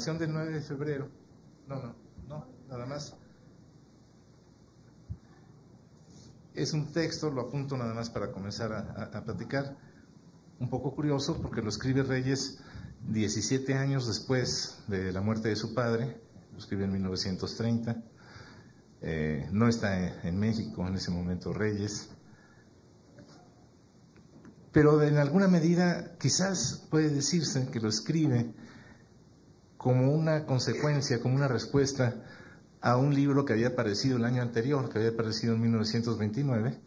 oración del 9 de febrero. No, nada más. Es un texto, lo apunto nada más para comenzar a platicar. Un poco curioso porque lo escribe Reyes 17 años después de la muerte de su padre, lo escribe en 1930. No está en México en ese momento Reyes, pero en alguna medida quizás puede decirse que lo escribe como una consecuencia, como una respuesta a un libro que había aparecido el año anterior, que había aparecido en 1929,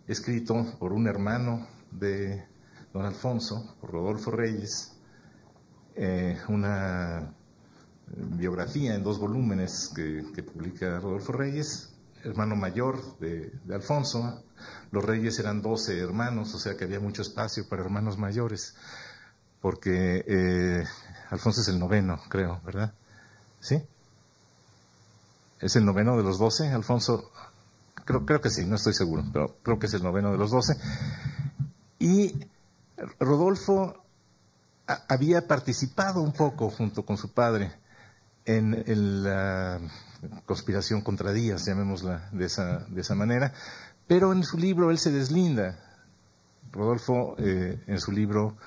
escrito por un hermano de don Alfonso, por Rodolfo Reyes, una biografía en 2 volúmenes que publica Rodolfo Reyes, hermano mayor de Alfonso. Los Reyes eran 12 hermanos, o sea que había mucho espacio para hermanos mayores, porque Alfonso es el 9º, creo, ¿verdad? ¿Sí? ¿Es el 9º de los 12, Alfonso? Creo que sí, no estoy seguro, pero creo que es el 9º de los 12. Y Rodolfo había participado un poco junto con su padre en la conspiración contra Díaz, llamémosla de esa manera, pero en su libro él se deslinda. Rodolfo en su libro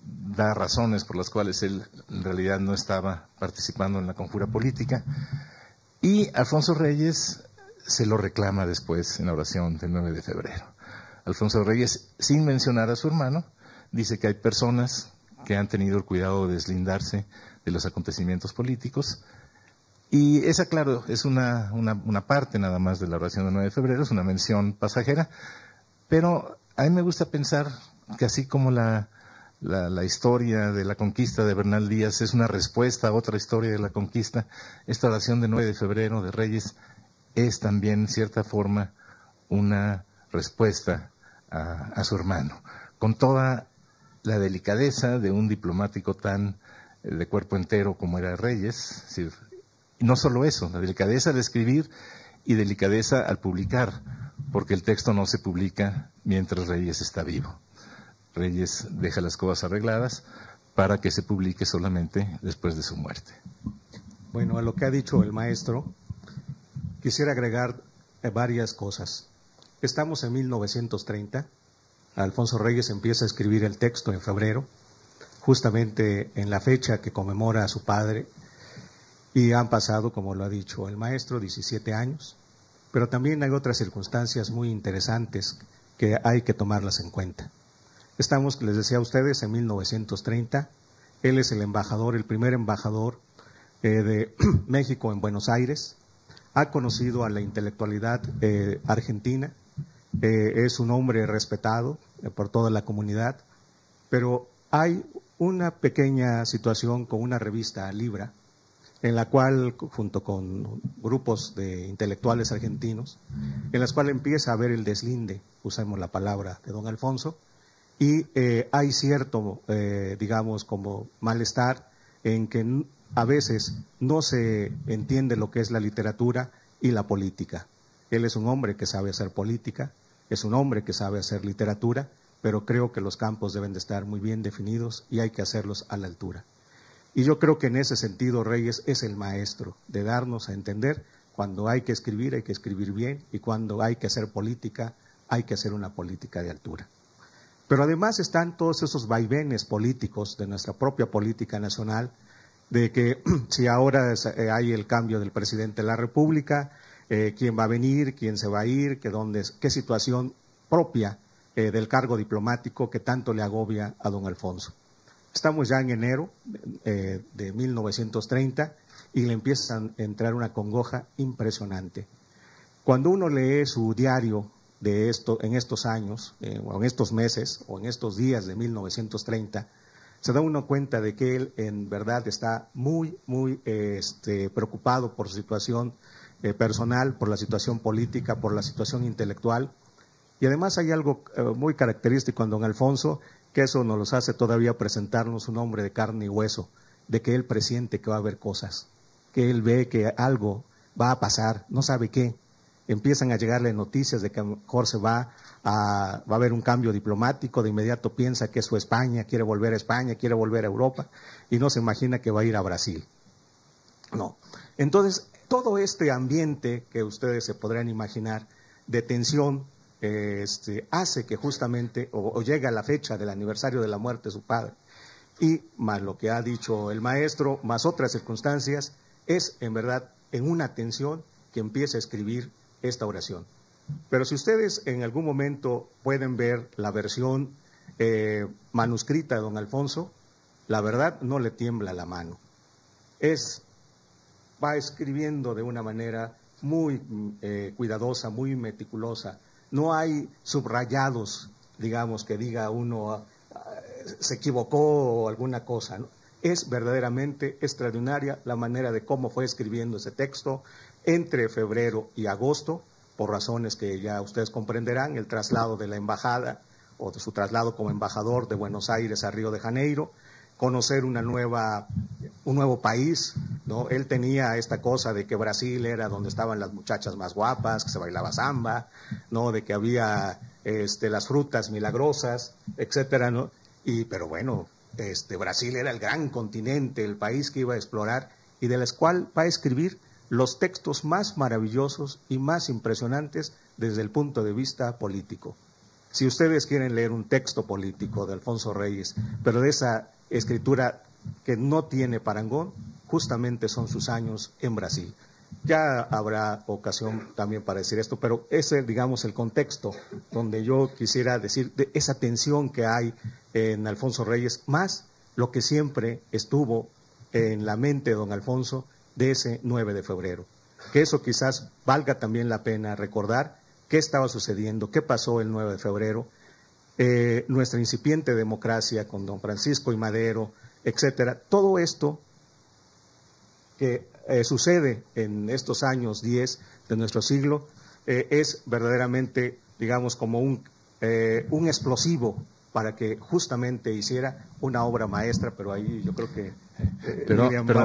da razones por las cuales él en realidad no estaba participando en la conjura política, y Alfonso Reyes se lo reclama después en la oración del 9 de febrero. Alfonso Reyes, sin mencionar a su hermano, dice que hay personas que han tenido el cuidado de deslindarse de los acontecimientos políticos, y esa, claro, es una parte nada más de la oración del 9 de febrero, es una mención pasajera, pero a mí me gusta pensar que así como la historia de la conquista de Bernal Díaz es una respuesta a otra historia de la conquista, esta oración del 9 de febrero de Reyes es también, en cierta forma, una respuesta a su hermano, con toda la delicadeza de un diplomático tan de cuerpo entero como era Reyes. Es decir, y no solo eso, la delicadeza de escribir y delicadeza al publicar, porque el texto no se publica mientras Reyes está vivo. Reyes deja las cosas arregladas para que se publique solamente después de su muerte. Bueno, a lo que ha dicho el maestro, quisiera agregar varias cosas. Estamos en 1930, Alfonso Reyes empieza a escribir el texto en febrero, justamente en la fecha que conmemora a su padre, y han pasado, como lo ha dicho el maestro, 17 años, pero también hay otras circunstancias muy interesantes que hay que tomarlas en cuenta. Estamos, les decía a ustedes, en 1930, él es el embajador, el primer embajador de México en Buenos Aires, ha conocido a la intelectualidad argentina, es un hombre respetado por toda la comunidad, pero hay una pequeña situación con una revista Libra, en la cual, junto con grupos de intelectuales argentinos, en las cuales empieza a haber el deslinde, usamos la palabra de don Alfonso, y hay cierto, digamos, como malestar en que a veces no se entiende lo que es la literatura y la política. Él es un hombre que sabe hacer política, es un hombre que sabe hacer literatura, pero creo que los campos deben de estar muy bien definidos y hay que hacerlos a la altura. Y yo creo que en ese sentido Reyes es el maestro de darnos a entender cuando hay que escribir bien, y cuando hay que hacer política, hay que hacer una política de altura. Pero además están todos esos vaivenes políticos de nuestra propia política nacional, de que si ahora hay el cambio del presidente de la República, quién va a venir, quién se va a ir, qué situación propia del cargo diplomático que tanto le agobia a don Alfonso. Estamos ya en enero de 1930 y le empieza a entrar una congoja impresionante. Cuando uno lee su diario de en estos años, o en estos meses, o en estos días de 1930, se da uno cuenta de que él en verdad está muy preocupado por su situación personal, por la situación política, por la situación intelectual. Y además hay algo muy característico en don Alfonso, que eso nos los hace todavía presentarnos un hombre de carne y hueso, de que él presiente que va a haber cosas, que él ve que algo va a pasar, no sabe qué. Empiezan a llegarle noticias de que a lo mejor va a haber un cambio diplomático, de inmediato piensa que es su España, quiere volver a España, quiere volver a Europa, y no se imagina que va a ir a Brasil. No. Entonces, todo este ambiente que ustedes se podrán imaginar de tensión hace que justamente, o llega la fecha del aniversario de la muerte de su padre, y más lo que ha dicho el maestro, más otras circunstancias, es en verdad en una tensión que empieza a escribir esta oración. Pero si ustedes en algún momento pueden ver la versión manuscrita de don Alfonso, la verdad no le tiembla la mano. Va escribiendo de una manera muy cuidadosa, muy meticulosa. No hay subrayados, digamos, que diga uno se equivocó o alguna cosa, ¿no? Es verdaderamente extraordinaria la manera de cómo fue escribiendo ese texto entre febrero y agosto, por razones que ya ustedes comprenderán, el traslado de la embajada o de su traslado como embajador de Buenos Aires a Río de Janeiro, conocer un nuevo país, ¿no? Él tenía esta cosa de que Brasil era donde estaban las muchachas más guapas, que se bailaba samba, ¿no? De que había las frutas milagrosas, etcétera, ¿no? Pero bueno, Brasil era el gran continente, el país que iba a explorar y de las cual va a escribir los textos más maravillosos y más impresionantes desde el punto de vista político. Si ustedes quieren leer un texto político de Alfonso Reyes, pero de esa escritura que no tiene parangón, justamente son sus años en Brasil. Ya habrá ocasión también para decir esto, pero ese, digamos, el contexto donde yo quisiera decir de esa tensión que hay en Alfonso Reyes, más lo que siempre estuvo en la mente de don Alfonso de ese 9 de febrero. Que eso quizás valga también la pena recordar qué estaba sucediendo, qué pasó el 9 de febrero, nuestra incipiente democracia con don Francisco I. Madero, etcétera. Todo esto que sucede en estos años 10 de nuestro siglo es verdaderamente, digamos, como un explosivo para que justamente hiciera una obra maestra, pero ahí yo creo que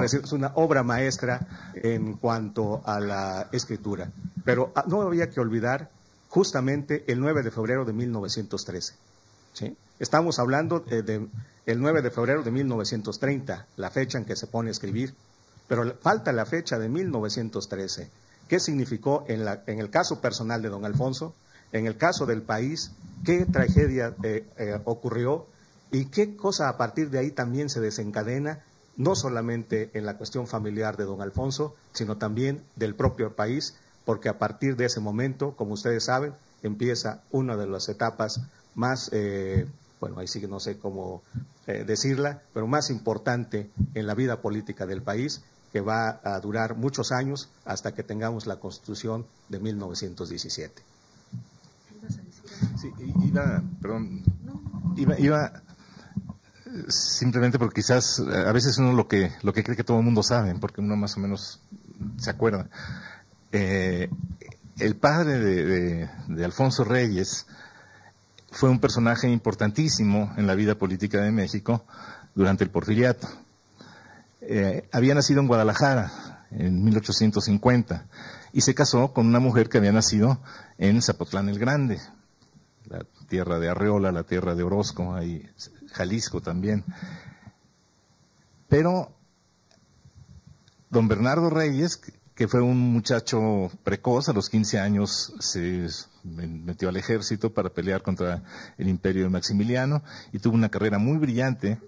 es una obra maestra en cuanto a la escritura. Pero no había que olvidar justamente el 9 de febrero de 1913. ¿Sí? Estamos hablando del 9 de febrero de 1930, la fecha en que se pone a escribir, pero falta la fecha de 1913. ¿Qué significó en el caso personal de don Alfonso? En el caso del país, ¿qué tragedia ocurrió? ¿Y qué cosa a partir de ahí también se desencadena? No solamente en la cuestión familiar de don Alfonso, sino también del propio país, porque a partir de ese momento, como ustedes saben, empieza una de las etapas más, bueno, ahí sí que no sé cómo decirla, pero más importante en la vida política del país, que va a durar muchos años hasta que tengamos la Constitución de 1917. Sí, iba simplemente porque quizás a veces uno lo que cree que todo el mundo sabe, porque uno más o menos se acuerda. El padre de Alfonso Reyes fue un personaje importantísimo en la vida política de México durante el Porfiriato. Había nacido en Guadalajara en 1850 y se casó con una mujer que había nacido en Zapotlán el Grande, la tierra de Arreola, la tierra de Orozco, ahí Jalisco también. Pero don Bernardo Reyes, que fue un muchacho precoz, a los 15 años se metió al ejército para pelear contra el imperio de Maximiliano y tuvo una carrera muy brillante.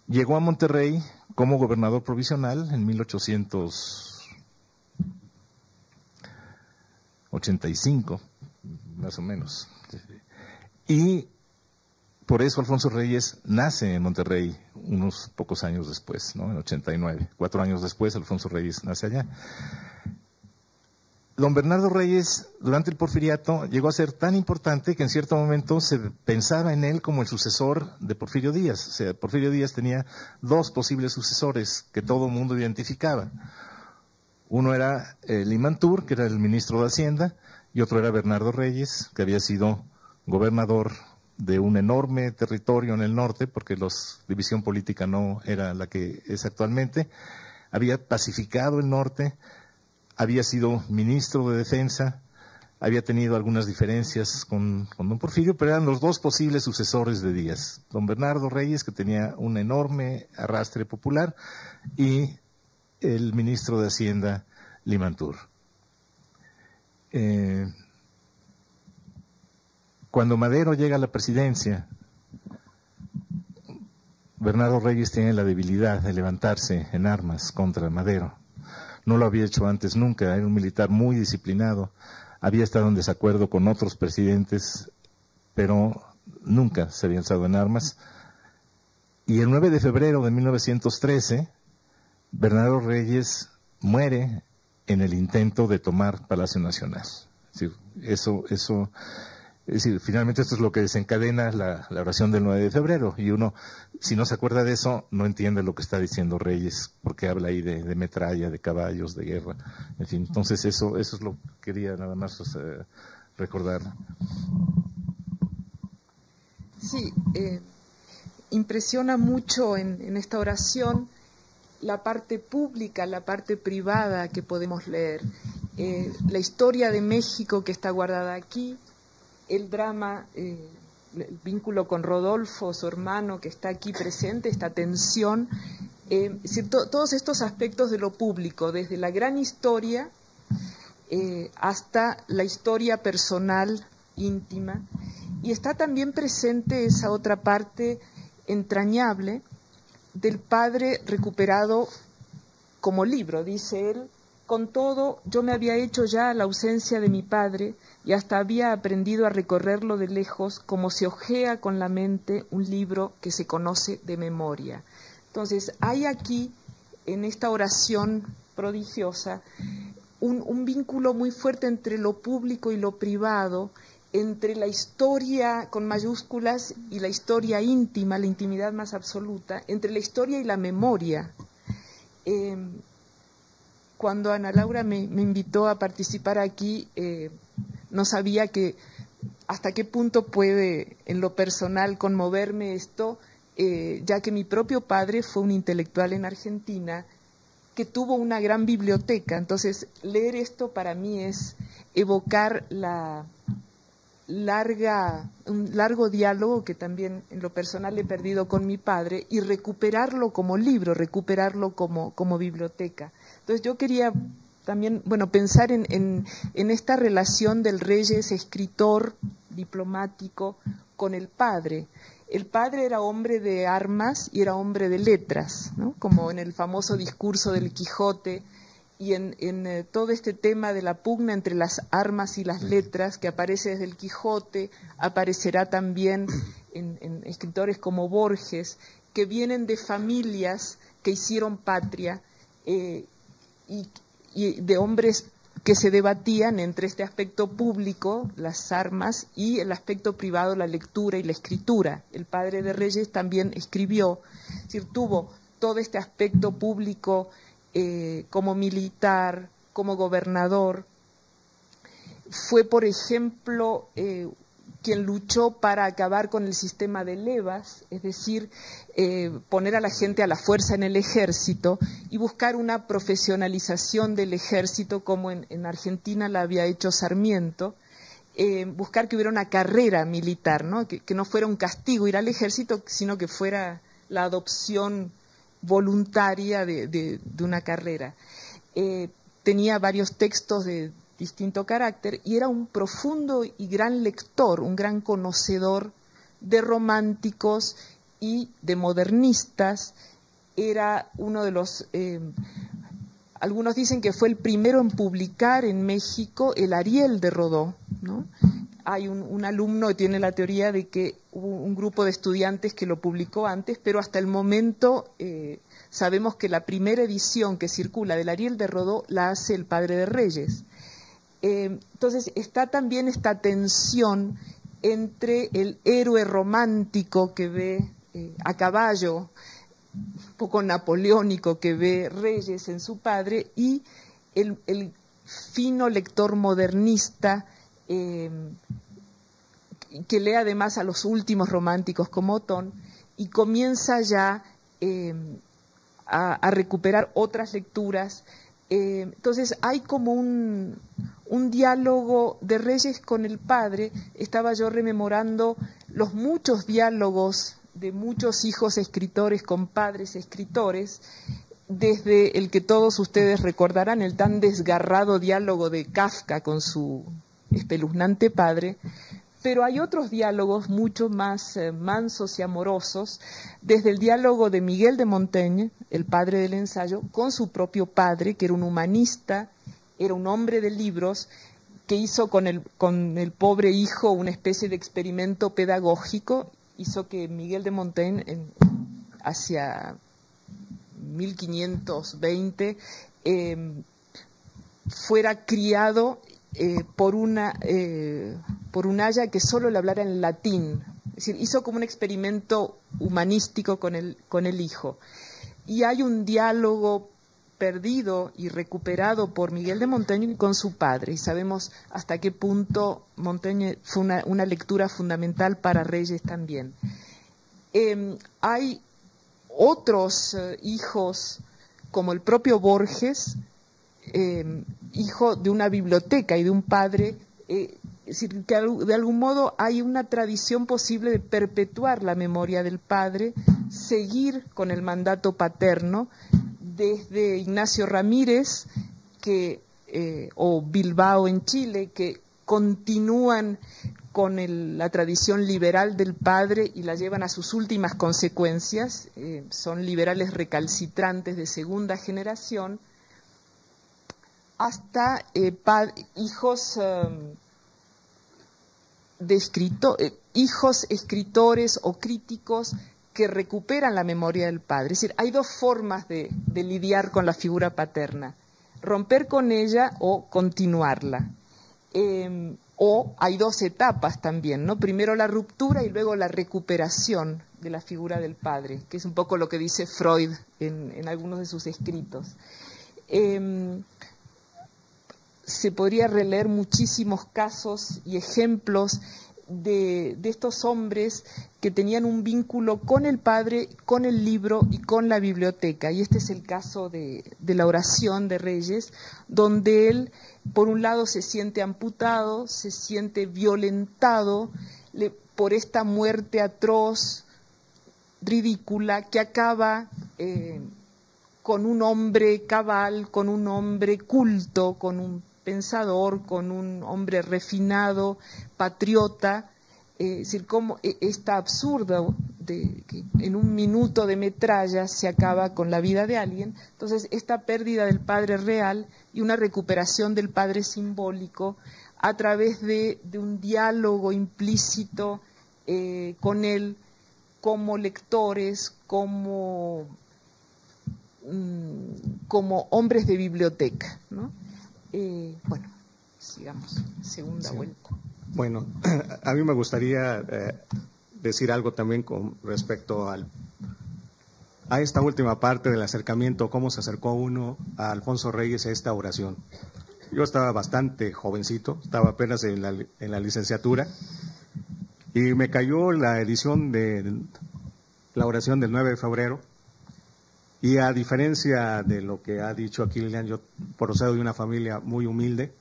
Llegó a Monterrey como gobernador provisional en 1885, más o menos. Y por eso Alfonso Reyes nace en Monterrey unos pocos años después, ¿no? En 89. 4 años después Alfonso Reyes nace allá. Don Bernardo Reyes, durante el Porfiriato, llegó a ser tan importante que en cierto momento se pensaba en él como el sucesor de Porfirio Díaz. O sea, Porfirio Díaz tenía 2 posibles sucesores que todo el mundo identificaba. Uno era Limantur, que era el ministro de Hacienda, y otro era Bernardo Reyes, que había sido gobernador de un enorme territorio en el norte, porque la división política no era la que es actualmente. Había pacificado el norte, había sido ministro de Defensa, había tenido algunas diferencias con don Porfirio, pero eran los 2 posibles sucesores de Díaz. Don Bernardo Reyes, que tenía un enorme arrastre popular, y el ministro de Hacienda, Limantur. Cuando Madero llega a la presidencia, Bernardo Reyes tiene la debilidad de levantarse en armas contra Madero. No lo había hecho antes nunca, era un militar muy disciplinado, había estado en desacuerdo con otros presidentes, pero nunca se había alzado en armas. Y el 9 de febrero de 1913, Bernardo Reyes muere en el intento de tomar Palacio Nacional. Es decir, finalmente esto es lo que desencadena la oración del 9 de febrero, y uno, si no se acuerda de eso, no entiende lo que está diciendo Reyes, porque habla ahí de metralla, de caballos, de guerra, en fin. Entonces eso es lo que quería nada más recordar. Sí, impresiona mucho en esta oración la parte pública, la parte privada que podemos leer, la historia de México que está guardada aquí, el drama, el vínculo con Rodolfo, su hermano, que está aquí presente, esta tensión, todos estos aspectos de lo público, desde la gran historia hasta la historia personal, íntima, y está también presente esa otra parte entrañable del padre recuperado como libro, dice él. Con todo, yo me había hecho ya a la ausencia de mi padre y hasta había aprendido a recorrerlo de lejos como se hojea con la mente un libro que se conoce de memoria. Entonces, hay aquí, en esta oración prodigiosa, un vínculo muy fuerte entre lo público y lo privado, entre la historia con mayúsculas y la historia íntima, la intimidad más absoluta, entre la historia y la memoria. Cuando Ana Laura me invitó a participar aquí, no sabía hasta qué punto puede en lo personal conmoverme esto, ya que mi propio padre fue un intelectual en Argentina que tuvo una gran biblioteca. Entonces, leer esto para mí es evocar un largo diálogo que también en lo personal he perdido con mi padre, y recuperarlo como libro, recuperarlo como biblioteca. Entonces yo quería también, pensar en esta relación del Reyes escritor, diplomático, con el padre. El padre era hombre de armas y era hombre de letras, ¿no? Como en el famoso discurso del Quijote, y en todo este tema de la pugna entre las armas y las letras, que aparece desde el Quijote, aparecerá también en escritores como Borges, que vienen de familias que hicieron patria, y de hombres que se debatían entre este aspecto público, las armas, y el aspecto privado, la lectura y la escritura. El padre de Reyes también escribió, es decir, tuvo todo este aspecto público como militar, como gobernador. Fue, por ejemplo, quien luchó para acabar con el sistema de levas, es decir, poner a la gente a la fuerza en el ejército y buscar una profesionalización del ejército, como en Argentina la había hecho Sarmiento, buscar que hubiera una carrera militar, ¿no? Que no fuera un castigo ir al ejército, sino que fuera la adopción voluntaria de una carrera. Tenía varios textos de distinto carácter y era un profundo y gran lector, un gran conocedor de románticos y de modernistas. Era uno de los, algunos dicen que fue el primero en publicar en México el Ariel de Rodó, ¿no? Hay un alumno que tiene la teoría de que hubo un grupo de estudiantes que lo publicó antes, pero hasta el momento sabemos que la primera edición que circula del Ariel de Rodó la hace el padre de Reyes. Entonces está también esta tensión entre el héroe romántico que ve a caballo, un poco napoleónico, que ve Reyes en su padre, y el fino lector modernista que lee además a los últimos románticos como Otón, y comienza ya a recuperar otras lecturas. Entonces hay como un diálogo de Reyes con el padre. Estaba yo rememorando los muchos diálogos de muchos hijos escritores con padres escritores. desde el que todos ustedes recordarán, el tan desgarrado diálogo de Kafka con su espeluznante padre, pero hay otros diálogos mucho más mansos y amorosos, desde el diálogo de Miguel de Montaigne, el padre del ensayo, con su propio padre, que era un humanista, era un hombre de libros, que hizo con el pobre hijo una especie de experimento pedagógico, hizo que Miguel de Montaigne, hacia 1520, fuera criado por un aya que solo le hablara en latín. Es decir, hizo como un experimento humanístico con el hijo. Y hay un diálogo perdido y recuperado por Miguel de Montaigne con su padre, y sabemos hasta qué punto Montaigne fue una lectura fundamental para Reyes también. Hay otros hijos, como el propio Borges, hijo de una biblioteca y de un padre, es decir, que de algún modo hay una tradición posible de perpetuar la memoria del padre, seguir con el mandato paterno, desde Ignacio Ramírez o Bilbao en Chile, que continúan con la tradición liberal del padre y la llevan a sus últimas consecuencias, son liberales recalcitrantes de segunda generación, hasta hijos hijos escritores o críticos que recuperan la memoria del padre. Es decir, hay dos formas de lidiar con la figura paterna: romper con ella o continuarla. O hay dos etapas también, ¿no? Primero la ruptura y luego la recuperación de la figura del padre, que es un poco lo que dice Freud en algunos de sus escritos. Se podría releer muchísimos casos y ejemplos de estos hombres que tenían un vínculo con el padre, con el libro y con la biblioteca. Y este es el caso de la oración de Reyes, donde él, por un lado, se siente amputado, se siente violentado por esta muerte atroz, ridícula, que acaba con un hombre cabal, con un hombre culto, con un pensador, con un hombre refinado, patriota. Es decir, cómo está absurdo de que en un minuto de metralla se acaba con la vida de alguien. Entonces, esta pérdida del padre real y una recuperación del padre simbólico a través de un diálogo implícito con él, como lectores, como hombres de biblioteca, ¿no? Bueno, sigamos, segunda vuelta. Bueno, a mí me gustaría decir algo también con respecto a esta última parte del acercamiento, cómo se acercó uno a Alfonso Reyes a esta oración. Yo estaba bastante jovencito, estaba apenas en la licenciatura, y me cayó la edición de la oración del 9 de febrero, y a diferencia de lo que ha dicho aquí Lilian, yo procedo de una familia muy humilde,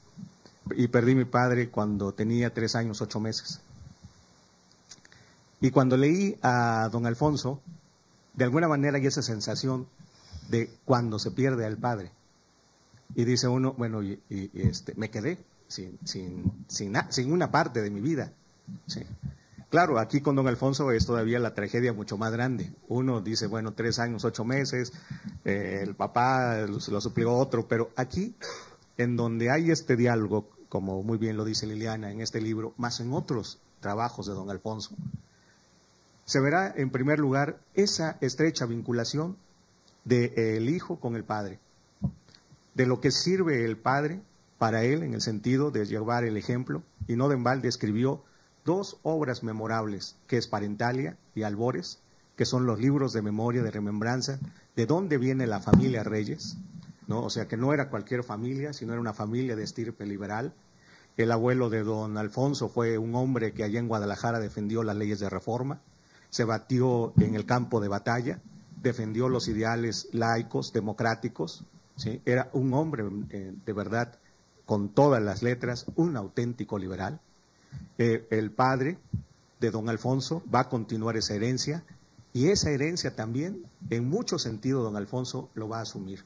y perdí a mi padre cuando tenía 3 años, 8 meses. Y cuando leí a don Alfonso, de alguna manera hay esa sensación de cuando se pierde al padre. Y dice uno, bueno, me quedé sin una parte de mi vida. Sí. Claro, aquí con don Alfonso es todavía la tragedia mucho más grande. Uno dice, bueno, 3 años, 8 meses, el papá lo suplió otro, pero aquí, en donde hay este diálogo, como muy bien lo dice Liliana en este libro, más en otros trabajos de don Alfonso, se verá en primer lugar esa estrecha vinculación del hijo con el padre, de lo que sirve el padre para él en el sentido de llevar el ejemplo, y no de en balde escribió 2 obras memorables, que es Parentalia y Albores, que son los libros de memoria, de remembranza, de dónde viene la familia Reyes, ¿no? O sea, que no era cualquier familia, sino era una familia de estirpe liberal. El abuelo de don Alfonso fue un hombre que allá en Guadalajara defendió las leyes de reforma, se batió en el campo de batalla, defendió los ideales laicos, democráticos, ¿sí? Era un hombre de verdad, con todas las letras, un auténtico liberal. El padre de don Alfonso va a continuar esa herencia, Y esa herencia también, en mucho sentido, don Alfonso lo va a asumir.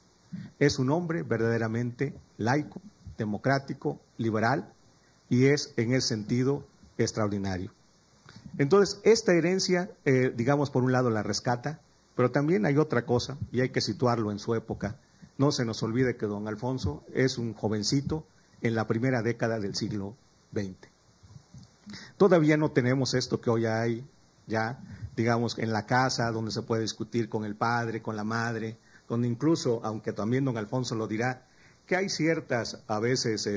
Es un hombre verdaderamente laico, democrático, liberal, y es en ese sentido extraordinario. Entonces, esta herencia, digamos, por un lado la rescata, pero también hay otra cosa, y hay que situarlo en su época. No se nos olvide que don Alfonso es un jovencito en la primera década del siglo XX. Todavía no tenemos esto que hoy hay, ya, digamos, en la casa, donde se puede discutir con el padre, con la madre, donde incluso, aunque también don Alfonso lo dirá, que hay ciertas, a veces,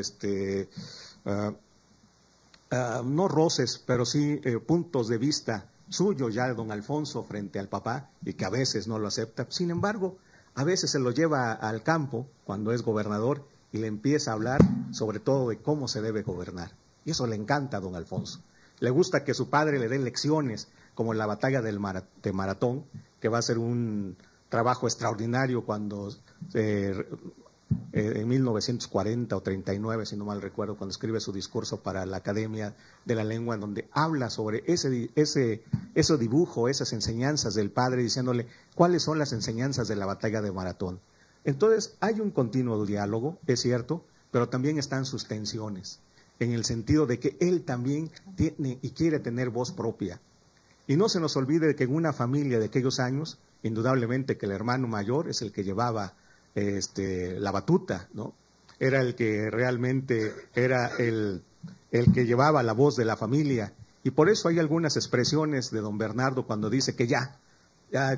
no roces, pero sí puntos de vista suyos ya de don Alfonso frente al papá, y que a veces no lo acepta. Sin embargo, a veces se lo lleva al campo, cuando es gobernador, y le empieza a hablar sobre todo de cómo se debe gobernar. Y eso le encanta a don Alfonso. Le gusta que su padre le dé lecciones, como la batalla de Maratón, que va a ser un trabajo extraordinario cuando en 1940 o 39, si no mal recuerdo, cuando escribe su discurso para la Academia de la Lengua, en donde habla sobre ese dibujo, esas enseñanzas del padre, diciéndole cuáles son las enseñanzas de la batalla de Maratón. Entonces, hay un continuo diálogo, es cierto, pero también están sus tensiones, en el sentido de que él también tiene y quiere tener voz propia. Y no se nos olvide que en una familia de aquellos años, indudablemente que el hermano mayor es el que llevaba la batuta, ¿no? Era el que realmente era el que llevaba la voz de la familia. Y por eso hay algunas expresiones de don Bernardo cuando dice que ya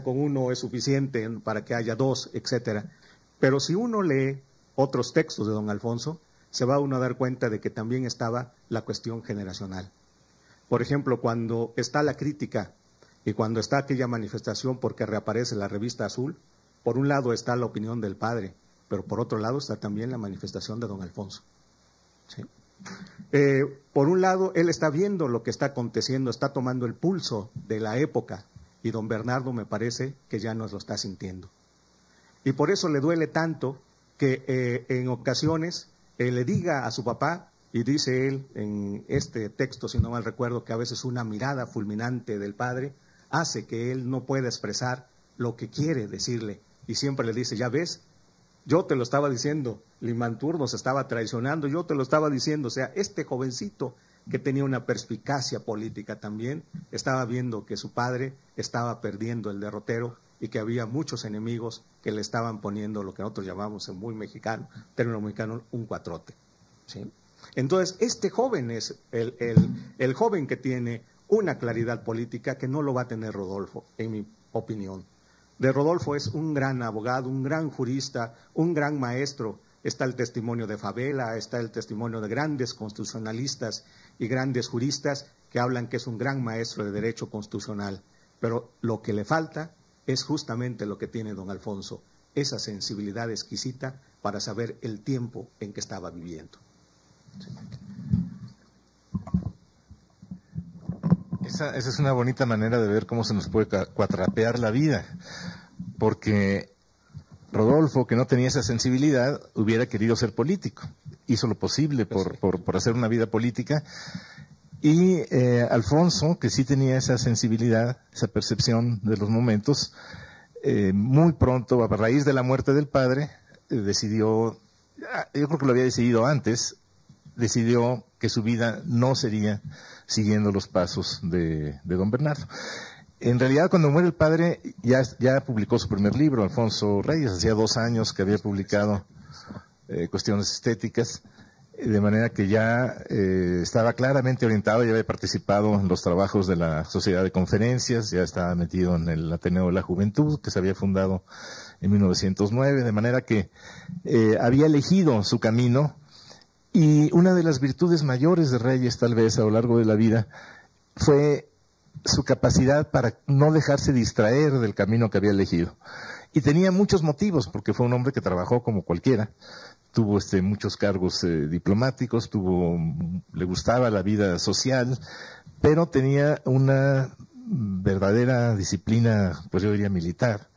con uno es suficiente para que haya dos, etcétera. Pero si uno lee otros textos de don Alfonso, se va uno a dar cuenta de que también estaba la cuestión generacional. Por ejemplo, cuando está la crítica y cuando está aquella manifestación porque reaparece la revista Azul, por un lado está la opinión del padre, pero por otro lado está también la manifestación de don Alfonso. ¿Sí? Por un lado, él está viendo lo que está aconteciendo, está tomando el pulso de la época, y don Bernardo me parece que ya nos lo está sintiendo. Y por eso le duele tanto que en ocasiones le diga a su papá, y dice él en este texto, si no mal recuerdo, que a veces una mirada fulminante del padre hace que él no pueda expresar lo que quiere decirle, y siempre le dice, ya ves, yo te lo estaba diciendo, Limantur nos estaba traicionando, yo te lo estaba diciendo. O sea, este jovencito que tenía una perspicacia política también, estaba viendo que su padre estaba perdiendo el derrotero y que había muchos enemigos que le estaban poniendo lo que nosotros llamamos en muy mexicano, término mexicano, un cuatrote. ¿Sí? Entonces, este joven es el joven que tiene una claridad política que no lo va a tener Rodolfo, en mi opinión. De Rodolfo es un gran abogado, un gran jurista, un gran maestro. Está el testimonio de Favela, está el testimonio de grandes constitucionalistas y grandes juristas que hablan que es un gran maestro de derecho constitucional. Pero lo que le falta es justamente lo que tiene don Alfonso, esa sensibilidad exquisita para saber el tiempo en que estaba viviendo. Esa es una bonita manera de ver cómo se nos puede cuatrapear la vida, porque Rodolfo, que no tenía esa sensibilidad, hubiera querido ser político, hizo lo posible por hacer una vida política, y Alfonso, que sí tenía esa sensibilidad, esa percepción de los momentos, muy pronto, a raíz de la muerte del padre, decidió, yo creo que lo había decidido antes, decidió que su vida no sería siguiendo los pasos de don Bernardo. En realidad, cuando muere el padre, ya publicó su primer libro, Alfonso Reyes, hacía 2 años que había publicado Cuestiones Estéticas, de manera que ya estaba claramente orientado, ya había participado en los trabajos de la Sociedad de Conferencias, ya estaba metido en el Ateneo de la Juventud, que se había fundado en 1909, de manera que había elegido su camino. Y una de las virtudes mayores de Reyes, tal vez, a lo largo de la vida, fue su capacidad para no dejarse distraer del camino que había elegido. Y tenía muchos motivos, porque fue un hombre que trabajó como cualquiera. Tuvo muchos cargos diplomáticos, le gustaba la vida social, pero tenía una verdadera disciplina, pues yo diría militar.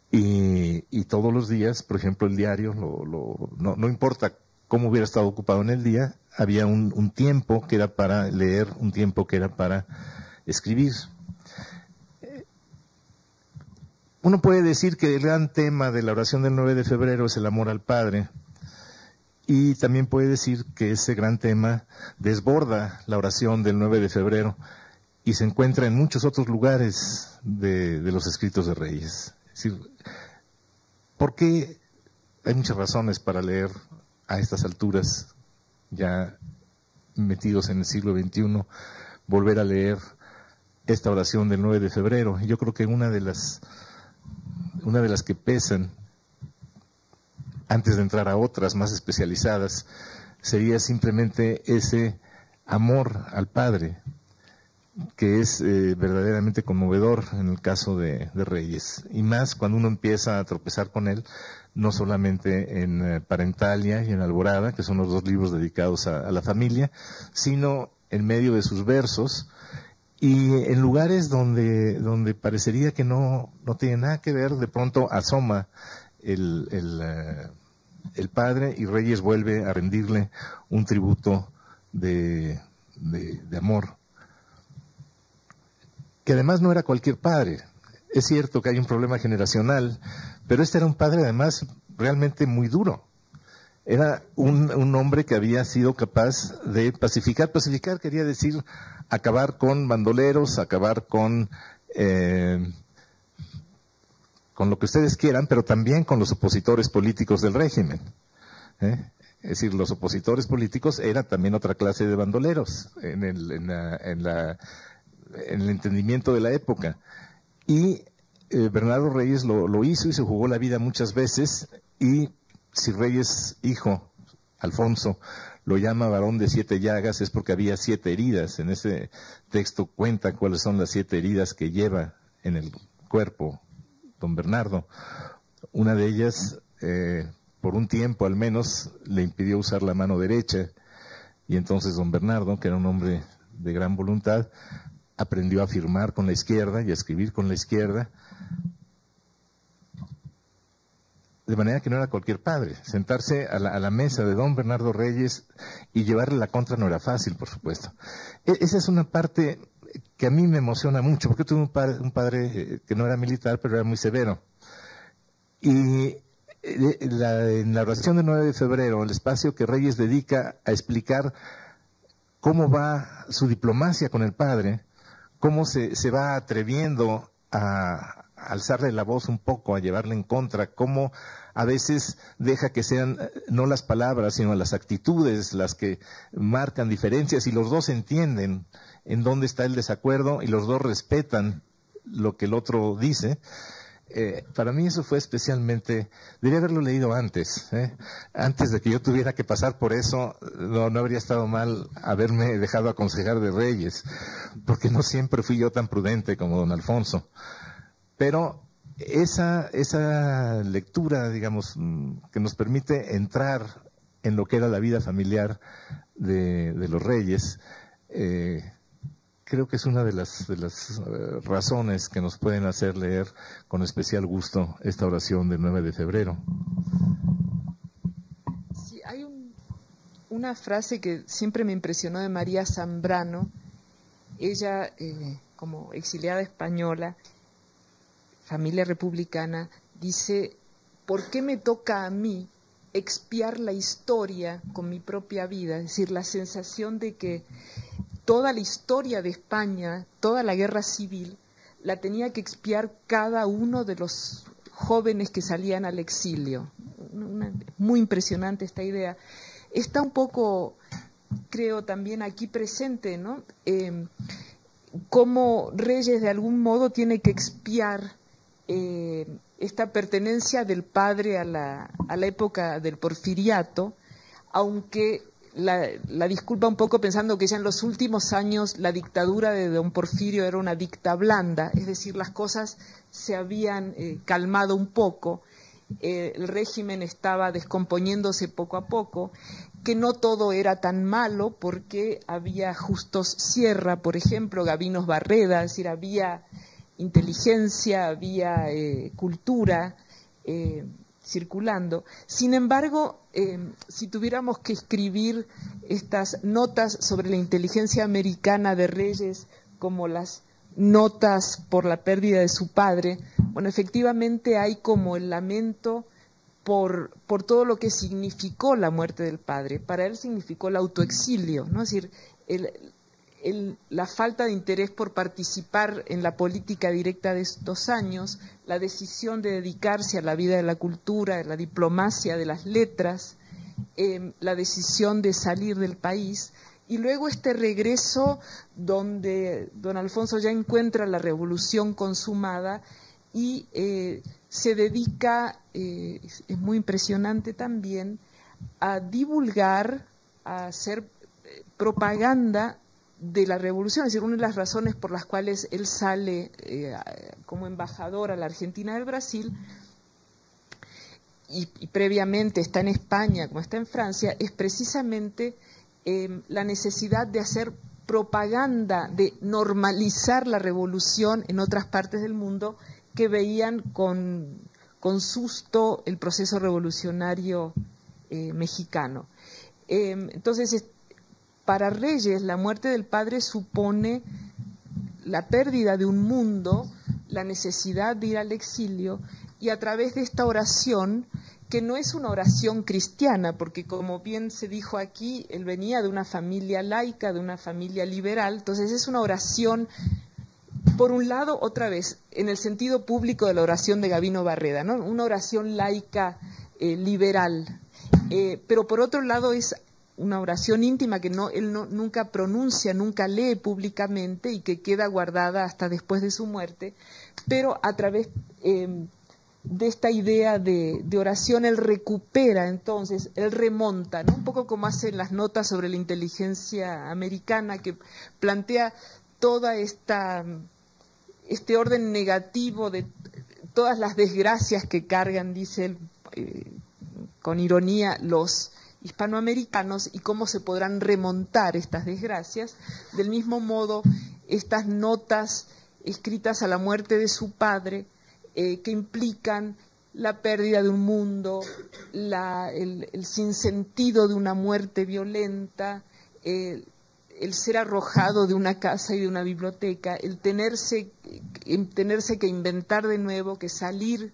Y todos los días, por ejemplo, el diario, no importa cómo hubiera estado ocupado en el día, había un tiempo que era para leer, un tiempo que era para escribir. Uno puede decir que el gran tema de la oración del 9 de febrero es el amor al Padre, y también puede decir que ese gran tema desborda la oración del 9 de febrero y se encuentra en muchos otros lugares de los escritos de Reyes. Es decir, ¿por qué? Hay muchas razones para leer a estas alturas, ya metidos en el siglo XXI, volver a leer esta oración del 9 de febrero. Yo creo que una de las que pesan, antes de entrar a otras más especializadas, sería simplemente ese amor al Padre, que es verdaderamente conmovedor en el caso de Reyes, y más cuando uno empieza a tropezar con él, no solamente en Parentalia y en Alborada, que son los dos libros dedicados a la familia, sino en medio de sus versos, y en lugares donde parecería que no tiene nada que ver, de pronto asoma el Padre, y Reyes vuelve a rendirle un tributo de amor, que además no era cualquier padre. Es cierto que hay un problema generacional, pero este era un padre además realmente muy duro. Era un hombre que había sido capaz de pacificar. Pacificar quería decir acabar con bandoleros, acabar con lo que ustedes quieran, pero también con los opositores políticos del régimen. Es decir, los opositores políticos era también otra clase de bandoleros en el entendimiento de la época. Y Bernardo Reyes lo hizo y se jugó la vida muchas veces, y si Reyes hijo, Alfonso, lo llama varón de 7 llagas, es porque había 7 heridas. En ese texto cuenta cuáles son las 7 heridas que lleva en el cuerpo don Bernardo. Una de ellas, por un tiempo al menos, le impidió usar la mano derecha, y entonces don Bernardo, que era un hombre de gran voluntad, aprendió a firmar con la izquierda y a escribir con la izquierda, de manera que no era cualquier padre. Sentarse a la mesa de don Bernardo Reyes y llevarle la contra no era fácil, por supuesto. Esa es una parte que a mí me emociona mucho, porque tuve un padre que no era militar, pero era muy severo. Y en la oración del 9 de febrero, el espacio que Reyes dedica a explicar cómo va su diplomacia con el padre, cómo se va atreviendo a alzarle la voz un poco, a llevarle en contra, cómo a veces deja que sean no las palabras, sino las actitudes las que marcan diferencias, y los dos entienden en dónde está el desacuerdo y los dos respetan lo que el otro dice. Para mí eso fue especialmente, debería haberlo leído antes, antes de que yo tuviera que pasar por eso. No habría estado mal haberme dejado aconsejar de Reyes, porque no siempre fui yo tan prudente como don Alfonso. Pero esa lectura, digamos, que nos permite entrar en lo que era la vida familiar de los Reyes, creo que es una de las razones que nos pueden hacer leer con especial gusto esta oración del 9 de febrero. Sí, hay una frase que siempre me impresionó de María Zambrano. Ella, como exiliada española, familia republicana, dice: ¿por qué me toca a mí expiar la historia con mi propia vida? Es decir, la sensación de que toda la historia de España, toda la guerra civil, la tenía que expiar cada uno de los jóvenes que salían al exilio. Muy impresionante esta idea. Está un poco, creo, también aquí presente, ¿no? Cómo Reyes de algún modo tiene que expiar esta pertenencia del padre a la época del porfiriato, aunque la disculpa un poco pensando que ya en los últimos años la dictadura de don Porfirio era una dicta blanda, es decir, las cosas se habían calmado un poco, el régimen estaba descomponiéndose poco a poco, que no todo era tan malo porque había Justos Sierra, por ejemplo, Gabinos Barreda, es decir, había inteligencia, había cultura circulando. Sin embargo, si tuviéramos que escribir estas notas sobre la inteligencia americana de Reyes como las notas por la pérdida de su padre, bueno, efectivamente hay como el lamento por todo lo que significó la muerte del padre. Para él significó el autoexilio, ¿no? Es decir, la falta de interés por participar en la política directa de estos años, la decisión de dedicarse a la vida de la cultura, de la diplomacia, de las letras, la decisión de salir del país, y luego este regreso donde don Alfonso ya encuentra la revolución consumada y se dedica, es muy impresionante también, a divulgar, a hacer propaganda de la revolución. Es decir, una de las razones por las cuales él sale como embajador a la Argentina del Brasil y previamente está en España como está en Francia, es precisamente la necesidad de hacer propaganda, de normalizar la revolución en otras partes del mundo que veían con susto el proceso revolucionario mexicano. Entonces, para Reyes, la muerte del padre supone la pérdida de un mundo, la necesidad de ir al exilio, y a través de esta oración, que no es una oración cristiana, porque como bien se dijo aquí, él venía de una familia laica, de una familia liberal, entonces es una oración, por un lado, otra vez, en el sentido público de la oración de Gavino Barreda, ¿no? Una oración laica, liberal, pero por otro lado es una oración íntima que él nunca pronuncia, nunca lee públicamente y que queda guardada hasta después de su muerte, pero a través de esta idea de oración él recupera, entonces, él remonta, ¿no? Un poco como hacen las notas sobre la inteligencia americana, que plantea toda este orden negativo de todas las desgracias que cargan, dice él, con ironía, los hispanoamericanos y cómo se podrán remontar estas desgracias. Del mismo modo, estas notas escritas a la muerte de su padre, que implican la pérdida de un mundo, el sinsentido de una muerte violenta, el ser arrojado de una casa y de una biblioteca, el tenerse que inventar de nuevo, que salir,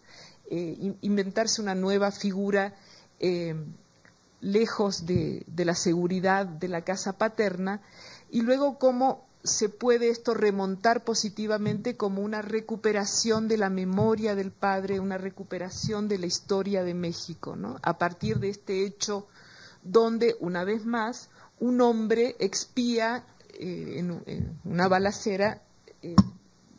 inventarse una nueva figura lejos de la seguridad de la casa paterna, y luego cómo se puede esto remontar positivamente como una recuperación de la memoria del padre, una recuperación de la historia de México, ¿no? A partir de este hecho donde, una vez más, un hombre expía en una balacera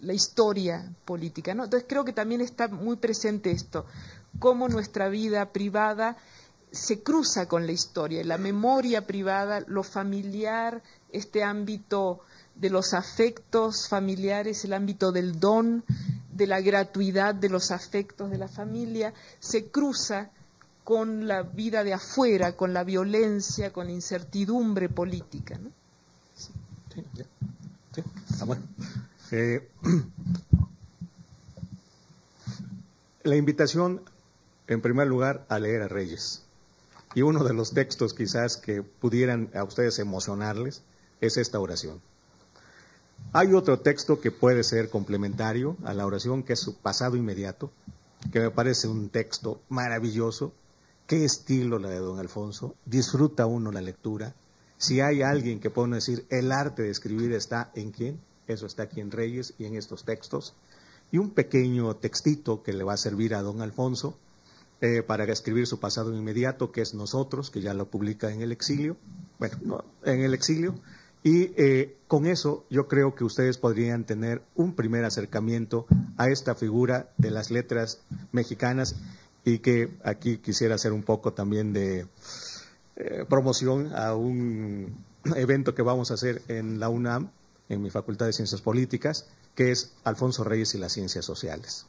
la historia política, ¿no? Entonces creo que también está muy presente esto, cómo nuestra vida privada se cruza con la historia, la memoria privada, lo familiar, este ámbito de los afectos familiares, el ámbito del don, de la gratuidad de los afectos de la familia, se cruza con la vida de afuera, con la violencia, con la incertidumbre política, ¿no? Sí. Sí. Ah, bueno. La invitación, en primer lugar, a leer a Reyes. Y uno de los textos quizás que pudieran a ustedes emocionarles es esta oración. Hay otro texto que puede ser complementario a la oración, que es su pasado inmediato, que me parece un texto maravilloso. Qué estilo la de don Alfonso, disfruta uno la lectura. Si hay alguien que puede decir el arte de escribir está en quién, eso está aquí en Reyes y en estos textos. Y un pequeño textito que le va a servir a don Alfonso para escribir su pasado inmediato, que es Nosotros, que ya lo publica en el exilio, en el exilio. Y con eso yo creo que ustedes podrían tener un primer acercamiento a esta figura de las letras mexicanas, y que aquí quisiera hacer un poco también de promoción a un evento que vamos a hacer en la UNAM, en mi Facultad de Ciencias Políticas, que es Alfonso Reyes y las Ciencias Sociales.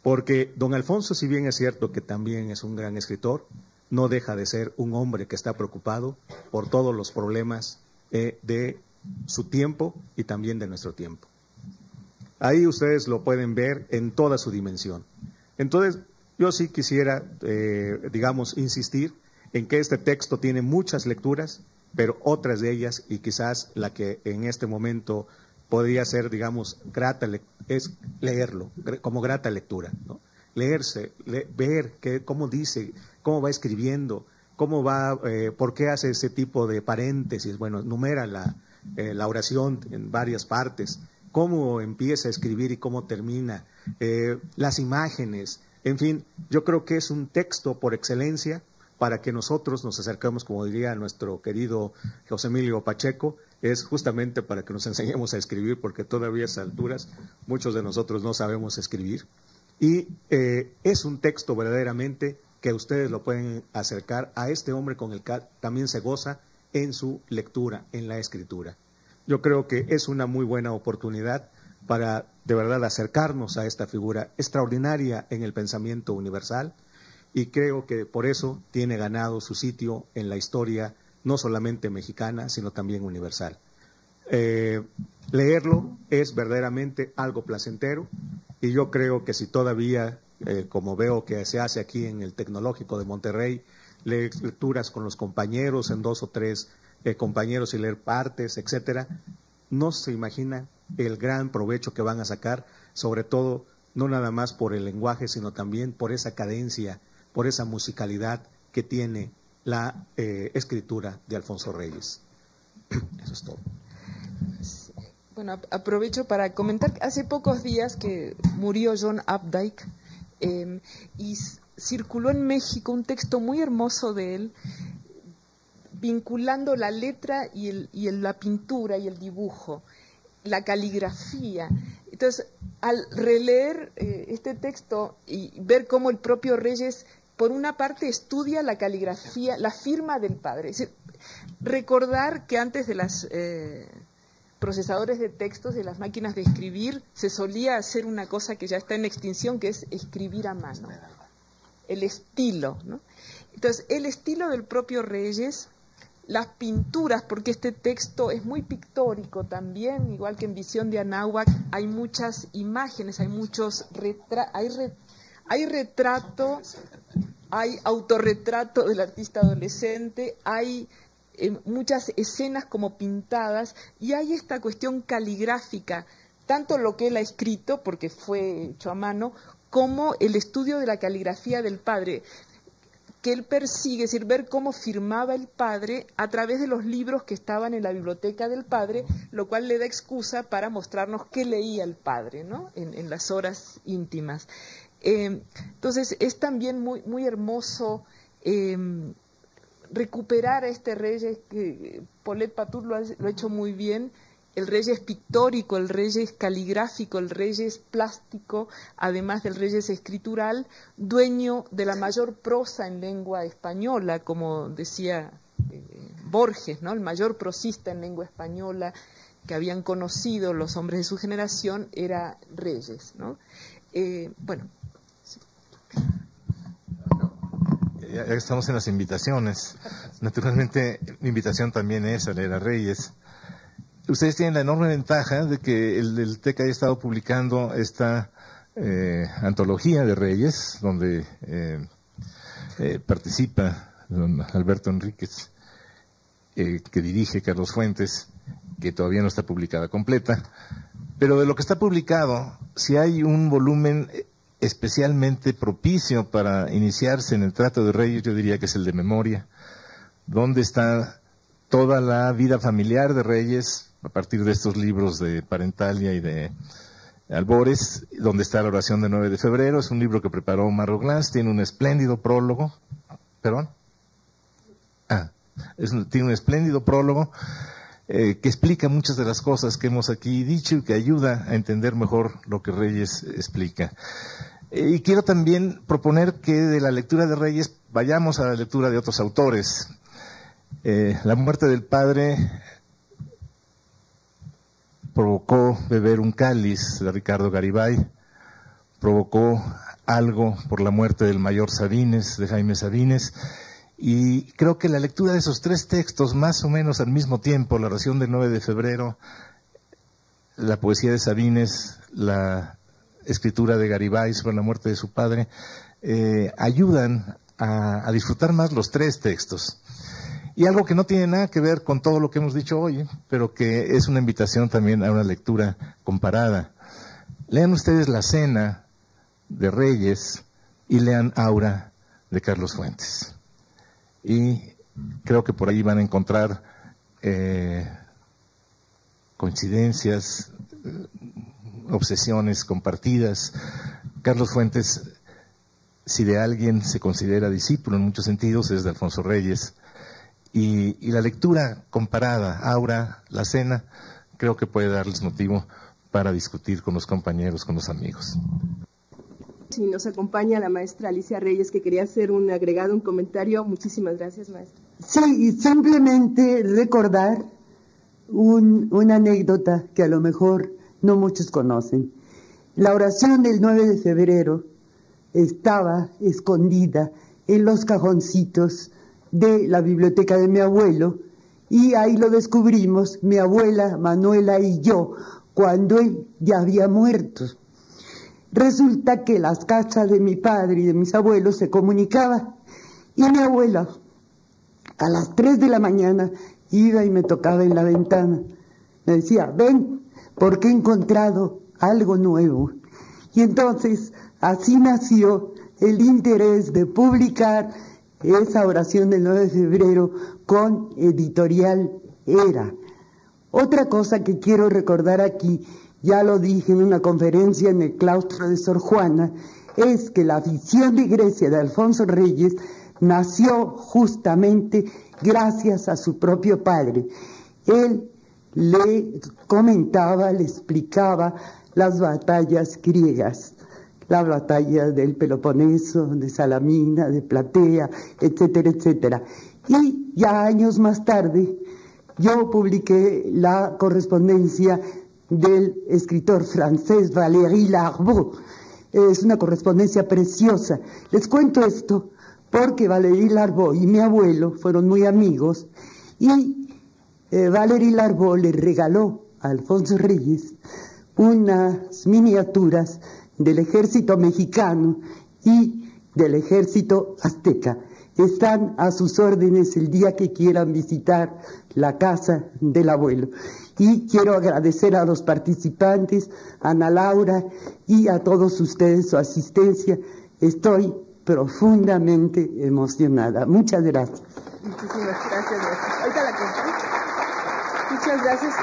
Porque don Alfonso, si bien es cierto que también es un gran escritor, no deja de ser un hombre que está preocupado por todos los problemas de su tiempo y también de nuestro tiempo. Ahí ustedes lo pueden ver en toda su dimensión. Entonces, yo sí quisiera, insistir en que este texto tiene muchas lecturas, pero otras de ellas, y quizás la que en este momento podría ser, grata es leerlo como grata lectura, ¿no? Leerse, ver cómo dice, cómo va escribiendo, cómo va, por qué hace ese tipo de paréntesis, bueno, numera la oración en varias partes, cómo empieza a escribir y cómo termina, las imágenes, en fin, yo creo que es un texto por excelencia para que nosotros nos acerquemos, como diría nuestro querido José Emilio Pacheco, es justamente para que nos enseñemos a escribir, porque todavía a esas alturas muchos de nosotros no sabemos escribir. Y es un texto verdaderamente que ustedes lo pueden acercar a este hombre con el que también se goza en su lectura, en la escritura. Yo creo que es una muy buena oportunidad para de verdad acercarnos a esta figura extraordinaria en el pensamiento universal, y creo que por eso tiene ganado su sitio en la historia no solamente mexicana, sino también universal. Leerlo es verdaderamente algo placentero, y yo creo que si todavía, como veo que se hace aquí en el Tecnológico de Monterrey, lecturas con los compañeros en 2 o 3 compañeros y leer partes, etcétera, no se imagina el gran provecho que van a sacar, sobre todo no nada más por el lenguaje, sino también por esa cadencia, por esa musicalidad que tiene la escritura de Alfonso Reyes. Eso es todo. Bueno, aprovecho para comentar que hace pocos días que murió John Updike, y circuló en México un texto muy hermoso de él, vinculando la letra y la pintura y el dibujo, la caligrafía. Entonces, al releer este texto y ver cómo el propio Reyes, por una parte, estudia la caligrafía, la firma del padre. Es decir, recordar que antes de las procesadores de textos, de las máquinas de escribir, se solía hacer una cosa que ya está en extinción, que es escribir a mano. El estilo, ¿no? Entonces, el estilo del propio Reyes, las pinturas, porque este texto es muy pictórico también, igual que en Visión de Anáhuac, hay muchas imágenes, hay muchos hay retrato, hay autorretrato del artista adolescente, hay muchas escenas como pintadas, y hay esta cuestión caligráfica, tanto lo que él ha escrito, porque fue hecho a mano, como el estudio de la caligrafía del padre, que él persigue, es decir, ver cómo firmaba el padre a través de los libros que estaban en la biblioteca del padre, lo cual le da excusa para mostrarnos qué leía el padre, ¿no? en las horas íntimas. Entonces, es también muy, muy hermoso recuperar a este Reyes, que Paulette Patout lo ha hecho muy bien, el Reyes pictórico, el Reyes caligráfico, el Reyes plástico, además del Reyes escritural, dueño de la mayor prosa en lengua española, como decía Borges, ¿no? El mayor prosista en lengua española que habían conocido los hombres de su generación era Reyes, ¿no? Bueno. Ya estamos en las invitaciones. Naturalmente, mi invitación también es a leer a Reyes. Ustedes tienen la enorme ventaja de que el TEC haya estado publicando esta antología de Reyes, donde participa don Alberto Enríquez, que dirige Carlos Fuentes, que todavía no está publicada completa. Pero de lo que está publicado, si hay un volumen especialmente propicio para iniciarse en el trato de Reyes, yo diría que es el de Memoria, donde está toda la vida familiar de Reyes, a partir de estos libros de Parentalia y de Albores, donde está la oración de 9 de febrero, es un libro que preparó Marro Glass, tiene un espléndido prólogo, tiene un espléndido prólogo que explica muchas de las cosas que hemos aquí dicho y que ayuda a entender mejor lo que Reyes explica. Y quiero también proponer que de la lectura de Reyes vayamos a la lectura de otros autores. La muerte del padre provocó beber un cáliz de Ricardo Garibay, provocó algo por la muerte del mayor Sabines, de Jaime Sabines, y creo que la lectura de esos 3 textos, más o menos al mismo tiempo, la oración del 9 de febrero, la poesía de Sabines, la escritura de Garibay sobre la muerte de su padre, ayudan a disfrutar más los 3 textos. Y algo que no tiene nada que ver con todo lo que hemos dicho hoy, pero que es una invitación también a una lectura comparada. lean ustedes La Cena de Reyes y lean Aura de Carlos Fuentes. Y creo que por ahí van a encontrar coincidencias, obsesiones compartidas. Carlos Fuentes, si de alguien se considera discípulo en muchos sentidos, es de Alfonso Reyes. Y la lectura comparada, Aura, La Cena, creo que puede darles motivo para discutir con los compañeros, con los amigos. Sí, nos acompaña la maestra Alicia Reyes, que quería hacer un agregado, un comentario. Muchísimas gracias, maestra. Sí, simplemente recordar una anécdota que a lo mejor no muchos conocen. La oración del 9 de febrero estaba escondida en los cajoncitos de la biblioteca de mi abuelo, y ahí lo descubrimos, mi abuela Manuela y yo, cuando él ya había muerto. Resulta que las casas de mi padre y de mis abuelos se comunicaban, y mi abuela a las 3 de la mañana iba y me tocaba en la ventana. Me decía, ven, porque he encontrado algo nuevo. Y entonces así nació el interés de publicar esa oración del 9 de febrero con Editorial Era. Otra cosa que quiero recordar aquí, ya lo dije en una conferencia en el claustro de Sor Juana, es que la visión de Grecia de Alfonso Reyes nació justamente gracias a su propio padre. Él le comentaba, le explicaba las batallas griegas, la batalla del Peloponeso, de Salamina, de Platea, etcétera, etcétera. Y ya años más tarde, yo publiqué la correspondencia del escritor francés Valéry Larbaud. Es una correspondencia preciosa. Les cuento esto porque Valéry Larbaud y mi abuelo fueron muy amigos, y Valéry Larbaud le regaló a Alfonso Reyes unas miniaturas del ejército mexicano y del ejército azteca. Están a sus órdenes el día que quieran visitar la casa del abuelo. Y quiero agradecer a los participantes, a Ana Laura y a todos ustedes su asistencia. Estoy profundamente emocionada. Muchas gracias. Muchísimas gracias, maestra. Ahorita la comparto. Muchas gracias.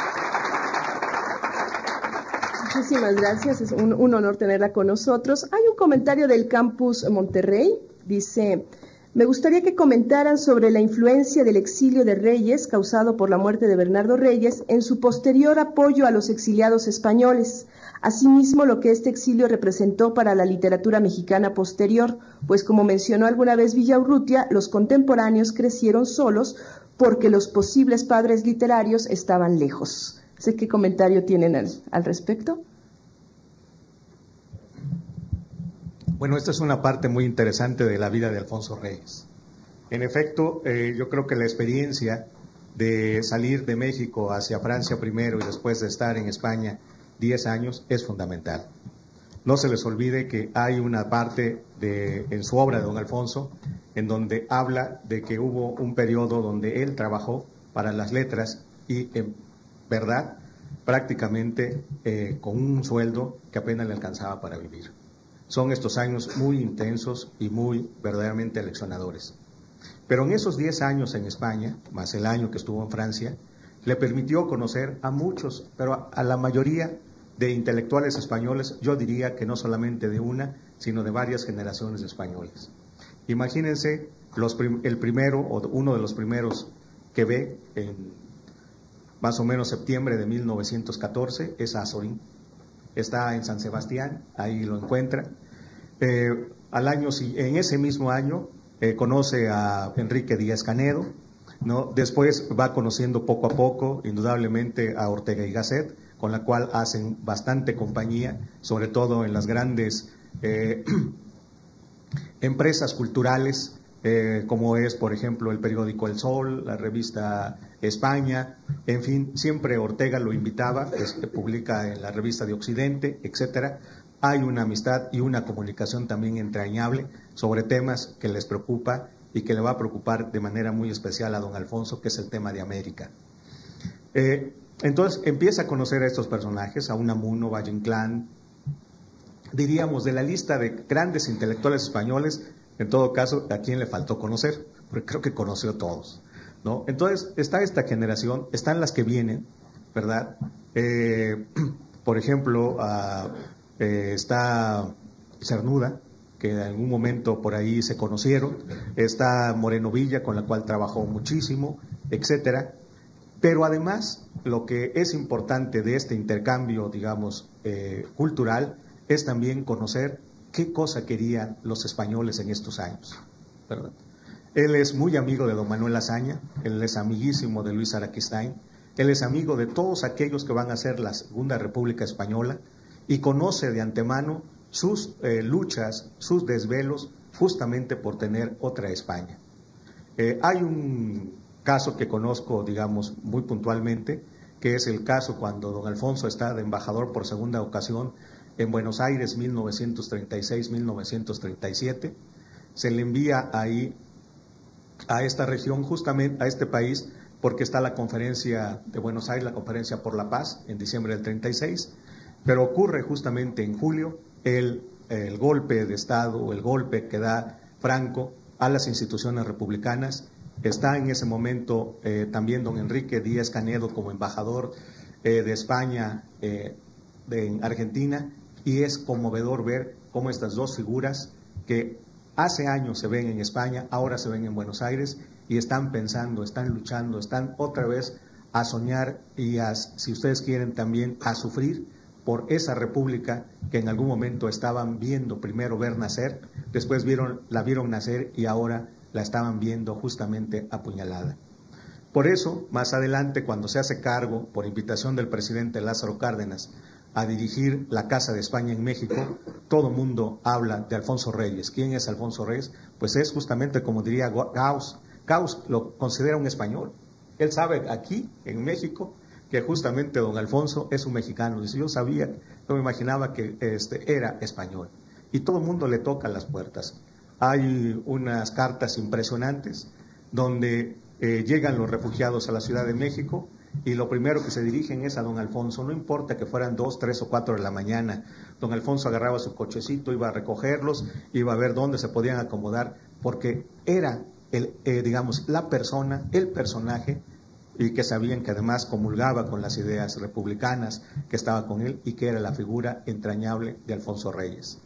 Muchísimas gracias, es un honor tenerla con nosotros. Hay un comentario del Campus Monterrey, dice: me gustaría que comentaran sobre la influencia del exilio de Reyes causado por la muerte de Bernardo Reyes en su posterior apoyo a los exiliados españoles. Asimismo, lo que este exilio representó para la literatura mexicana posterior, pues como mencionó alguna vez Villaurrutia, los contemporáneos crecieron solos porque los posibles padres literarios estaban lejos. ¿Sé qué comentario tienen al respecto? Bueno, esta es una parte muy interesante de la vida de Alfonso Reyes. En efecto, yo creo que la experiencia de salir de México hacia Francia primero y después de estar en España 10 años es fundamental. No se les olvide que hay una parte en su obra de don Alfonso en donde habla de que hubo un periodo donde él trabajó para las letras y en verdad prácticamente con un sueldo que apenas le alcanzaba para vivir. Son estos años muy intensos y muy verdaderamente aleccionadores. Pero en esos 10 años en España, más el año que estuvo en Francia, le permitió conocer a muchos, pero a la mayoría de intelectuales españoles, yo diría que no solamente de una, sino de varias generaciones de españoles. Imagínense el primero o uno de los primeros que ve en más o menos septiembre de 1914 es Azorín. Está en San Sebastián, ahí lo encuentra. En ese mismo año conoce a Enrique Díaz Canedo, ¿no? Después va conociendo poco a poco, indudablemente, a Ortega y Gasset, con la cual hacen bastante compañía, sobre todo en las grandes empresas culturales, como es, por ejemplo, el periódico El Sol, la revista España, en fin, siempre Ortega lo invitaba, publica en la revista de Occidente, etcétera. Hay una amistad y una comunicación también entrañable sobre temas que les preocupa y que le va a preocupar de manera muy especial a don Alfonso, que es el tema de América. Entonces empieza a conocer a estos personajes, a Unamuno, Valle Inclán, diríamos, de la lista de grandes intelectuales españoles, en todo caso, ¿a quién le faltó conocer? Porque creo que conoció a todos, ¿no? Entonces, está esta generación, están las que vienen, ¿verdad? Por ejemplo, está Cernuda, que en algún momento por ahí se conocieron, está Moreno Villa, con la cual trabajó muchísimo, etcétera. Pero además, lo que es importante de este intercambio, digamos, cultural, es también conocer qué cosa querían los españoles en estos años, ¿verdad? Él es muy amigo de don Manuel Azaña, él es amiguísimo de Luis Araquistain, él es amigo de todos aquellos que van a hacer la Segunda República Española y conoce de antemano sus luchas, sus desvelos, justamente por tener otra España. Hay un caso que conozco, digamos, muy puntualmente, que es el caso cuando don Alfonso está de embajador por segunda ocasión en Buenos Aires, 1936-1937, se le envía ahí a esta región, justamente a este país, porque está la conferencia de Buenos Aires, la conferencia por la paz, en diciembre del 36, pero ocurre justamente en julio el golpe de Estado, el golpe que da Franco a las instituciones republicanas. Está en ese momento también don Enrique Díaz Canedo como embajador de España en Argentina, y es conmovedor ver cómo estas dos figuras que hace años se ven en España, ahora se ven en Buenos Aires y están pensando, están luchando, están otra vez a soñar y si ustedes quieren también a sufrir por esa república que en algún momento estaban viendo primero ver nacer, después la vieron nacer y ahora la estaban viendo justamente apuñalada. Por eso, más adelante, cuando se hace cargo, por invitación del presidente Lázaro Cárdenas, a dirigir la Casa de España en México, todo mundo habla de Alfonso Reyes. ¿Quién es Alfonso Reyes? Pues es justamente, como diría Gauss. Gauss lo considera un español. Él sabe aquí, en México, que justamente don Alfonso es un mexicano. Dice, yo sabía, yo me imaginaba que era español. Y todo el mundo le toca las puertas. Hay unas cartas impresionantes donde llegan los refugiados a la Ciudad de México y lo primero que se dirigen es a don Alfonso. No importa que fueran 2, 3 o 4 de la mañana. Don Alfonso agarraba su cochecito, iba a recogerlos, iba a ver dónde se podían acomodar, porque era, digamos, la persona, el personaje, y que sabían que además comulgaba con las ideas republicanas, que estaba con él y que era la figura entrañable de Alfonso Reyes.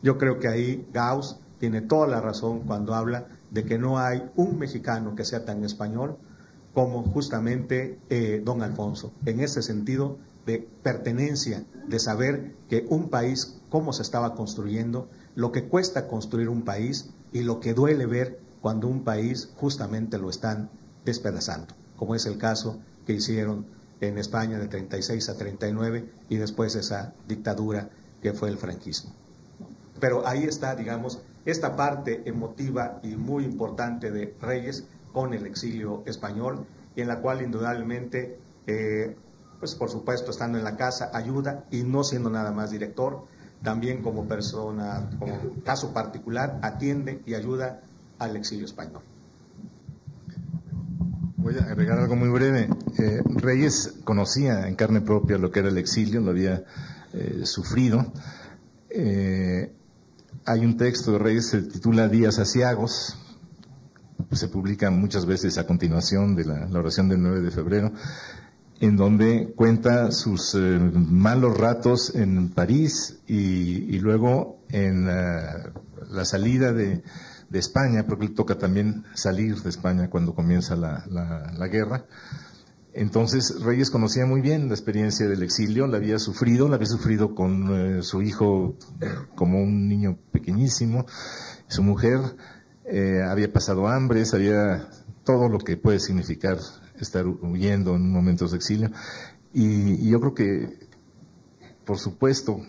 Yo creo que ahí Gauss tiene toda la razón cuando habla de que no hay un mexicano que sea tan español como justamente don Alfonso, en ese sentido de pertenencia, de saber que un país, cómo se estaba construyendo, lo que cuesta construir un país y lo que duele ver cuando un país justamente lo están despedazando, como es el caso que hicieron en España de 36 a 39 y después esa dictadura que fue el franquismo. Pero ahí está, digamos, esta parte emotiva y muy importante de Reyes con el exilio español, y en la cual indudablemente, pues por supuesto, estando en la casa, ayuda, y no siendo nada más director, también como persona, como caso particular, atiende y ayuda al exilio español. Voy a agregar algo muy breve. Reyes conocía en carne propia lo que era el exilio, lo había sufrido. Hay un texto de Reyes, se titula Días aciagos, se publica muchas veces a continuación de la oración del 9 de febrero, en donde cuenta sus malos ratos en París y luego en la salida de España, porque le toca también salir de España cuando comienza la guerra. Entonces Reyes conocía muy bien la experiencia del exilio, la había sufrido con su hijo como un niño pequeñísimo, su mujer había pasado hambre, sabía todo lo que puede significar estar huyendo en momentos de exilio, y yo creo que, por supuesto,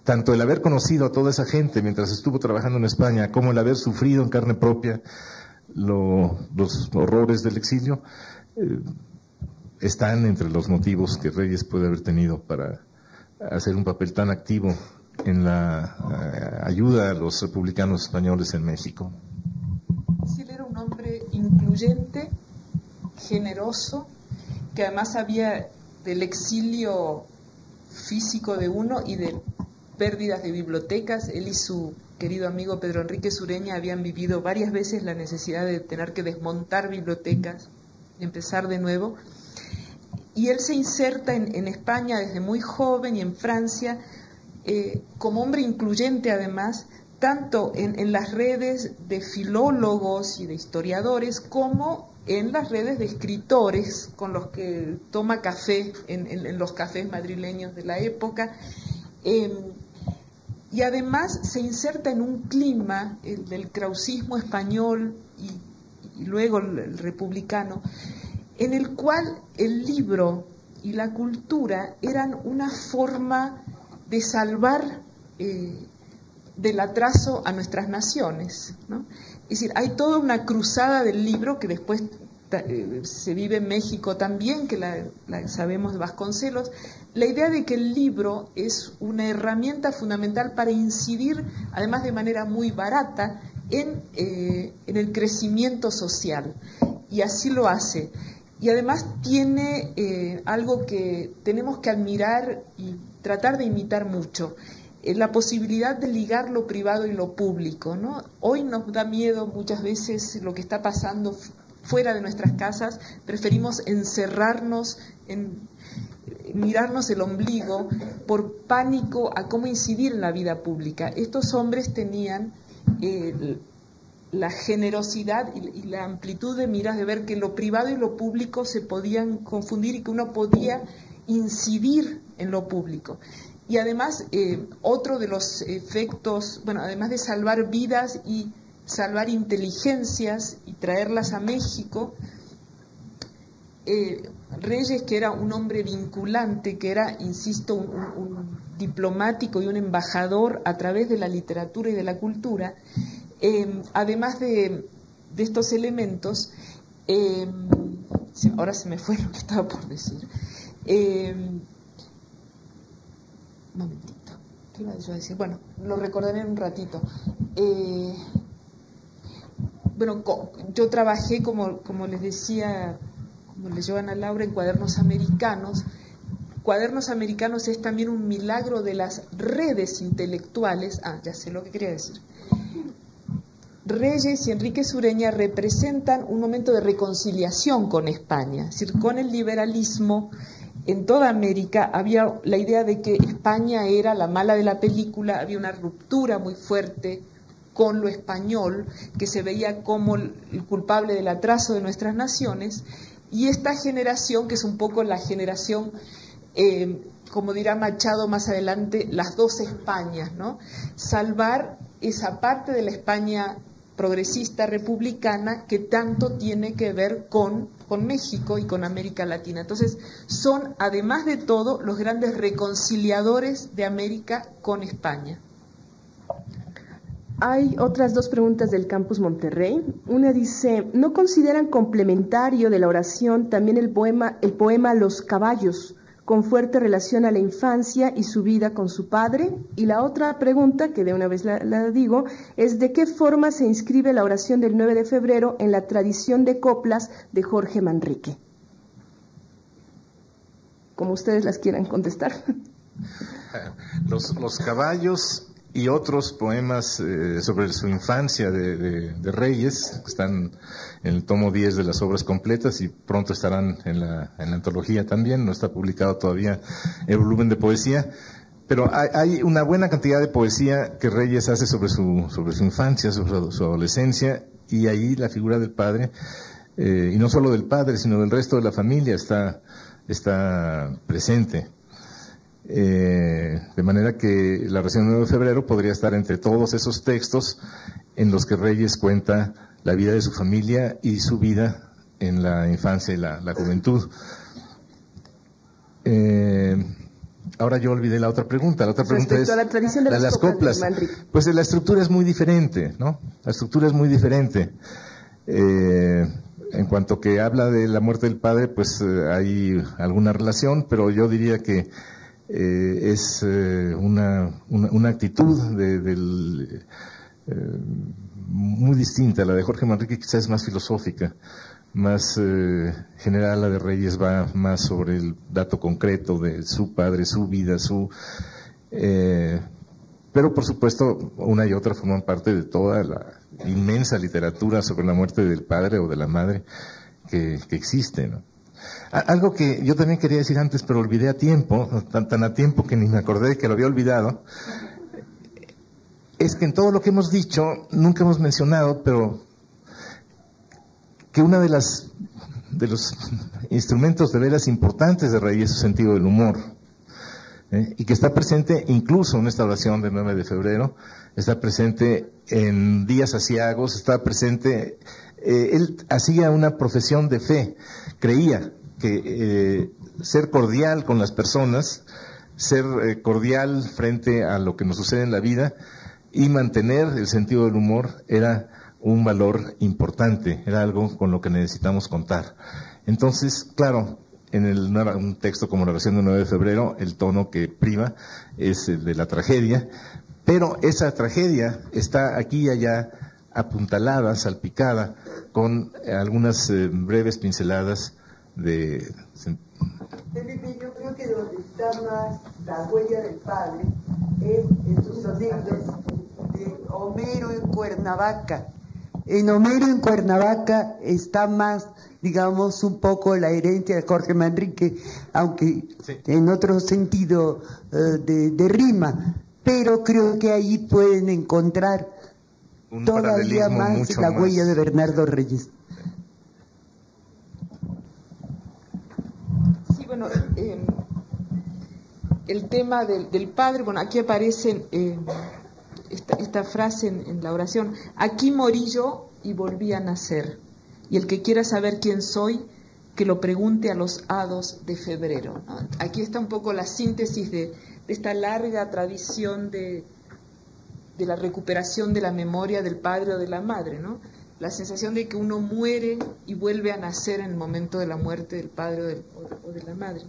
tanto el haber conocido a toda esa gente mientras estuvo trabajando en España, como el haber sufrido en carne propia los horrores del exilio, están entre los motivos que Reyes puede haber tenido para hacer un papel tan activo en la ayuda a los republicanos españoles en México. Sí, él era un hombre incluyente, generoso, que además sabía del exilio físico de uno y del pérdidas de bibliotecas. Él y su querido amigo Pedro Enrique Sureña habían vivido varias veces la necesidad de tener que desmontar bibliotecas, empezar de nuevo. Y él se inserta en España desde muy joven y en Francia, como hombre incluyente además, tanto en las redes de filólogos y de historiadores como en las redes de escritores con los que toma café en los cafés madrileños de la época. Y además se inserta en un clima del krausismo español y luego el republicano, en el cual el libro y la cultura eran una forma de salvar del atraso a nuestras naciones, ¿no? Es decir, hay toda una cruzada del libro que después se vive en México también, que la sabemos de Vasconcelos, la idea de que el libro es una herramienta fundamental para incidir, además de manera muy barata, en el crecimiento social, y así lo hace. Y además tiene algo que tenemos que admirar y tratar de imitar mucho, la posibilidad de ligar lo privado y lo público, ¿no? Hoy nos da miedo muchas veces lo que está pasando fuera de nuestras casas, preferimos encerrarnos, mirarnos el ombligo por pánico a cómo incidir en la vida pública. Estos hombres tenían la generosidad y la amplitud de miras de ver que lo privado y lo público se podían confundir y que uno podía incidir en lo público. Y además, otro de los efectos, bueno, además de salvar vidas y salvar inteligencias y traerlas a México, Reyes, que era un hombre vinculante, que era, insisto, un diplomático y un embajador a través de la literatura y de la cultura, además de estos elementos, ahora se me fue lo que estaba por decir. Un momentito, ¿qué iba yo a decir? Bueno, lo recordaré en un ratito. Bueno, yo trabajé, como les decía, como leyó Ana Laura, en Cuadernos Americanos. Cuadernos Americanos es también un milagro de las redes intelectuales. Ya sé lo que quería decir. Reyes y Enrique Sureña representan un momento de reconciliación con España, es decir, con el liberalismo. En toda América había la idea de que España era la mala de la película, había una ruptura muy fuerte con lo español, que se veía como el culpable del atraso de nuestras naciones, y esta generación, que es un poco la generación, como dirá Machado más adelante, las dos Españas, ¿no? Salvar esa parte de la España progresista, republicana, que tanto tiene que ver con México y con América Latina. Entonces, son, además de todo, los grandes reconciliadores de América con España. Hay otras dos preguntas del Campus Monterrey. Una dice, ¿no consideran complementario de la oración también el poema Los Caballos, con fuerte relación a la infancia y su vida con su padre? Y la otra pregunta, que de una vez la digo, es ¿de qué forma se inscribe la oración del 9 de febrero en la tradición de coplas de Jorge Manrique? Como ustedes las quieran contestar. Los caballos y otros poemas sobre su infancia de Reyes, que están en el tomo 10 de las obras completas y pronto estarán en la antología también. No está publicado todavía el volumen de poesía, pero hay una buena cantidad de poesía que Reyes hace sobre su infancia, sobre su adolescencia, y ahí la figura del padre, y no solo del padre, sino del resto de la familia está presente. De manera que la oración del 9 de febrero podría estar entre todos esos textos en los que Reyes cuenta la vida de su familia y su vida en la infancia y la juventud. Ahora yo olvidé la otra pregunta. La otra pregunta es la tradición de las coplas. Pues la estructura es muy diferente, ¿no? La estructura es muy diferente. En cuanto que habla de la muerte del padre, pues hay alguna relación, pero yo diría que es una actitud muy distinta. La de Jorge Manrique quizás es más filosófica, más general. La de Reyes va más sobre el dato concreto de su padre, su vida, pero por supuesto una y otra forman parte de toda la inmensa literatura sobre la muerte del padre o de la madre que existe, ¿no? Algo que yo también quería decir antes, pero olvidé a tiempo, tan a tiempo que ni me acordé de que lo había olvidado, es que en todo lo que hemos dicho, nunca hemos mencionado, pero que una de los instrumentos de veras importantes de Reyes es su sentido del humor, y que está presente incluso en esta oración del 9 de febrero, está presente en días aciagos, está presente, él hacía una profesión de fe, creía que ser cordial con las personas, ser cordial frente a lo que nos sucede en la vida y mantener el sentido del humor era un valor importante, era algo con lo que necesitamos contar. Entonces, claro, en un texto como la oración del 9 de febrero, el tono que prima es el de la tragedia, pero esa tragedia está aquí y allá apuntalada, salpicada, con algunas breves pinceladas de... Felipe, yo creo que donde está más la huella del padre es en sus anécdotas de Homero en Cuernavaca. En Homero en Cuernavaca está más, digamos, un poco la herencia de Jorge Manrique, aunque sí, en otro sentido de rima, pero creo que ahí pueden encontrar todavía más la huella de Bernardo Reyes. Sí, bueno, el tema del padre, bueno, aquí aparece esta frase en la oración: aquí morí yo y volví a nacer, y el que quiera saber quién soy, que lo pregunte a los hados de febrero, ¿no? Aquí está un poco la síntesis de esta larga tradición de la recuperación de la memoria del padre o de la madre, ¿no? La sensación de que uno muere y vuelve a nacer en el momento de la muerte del padre o de la madre.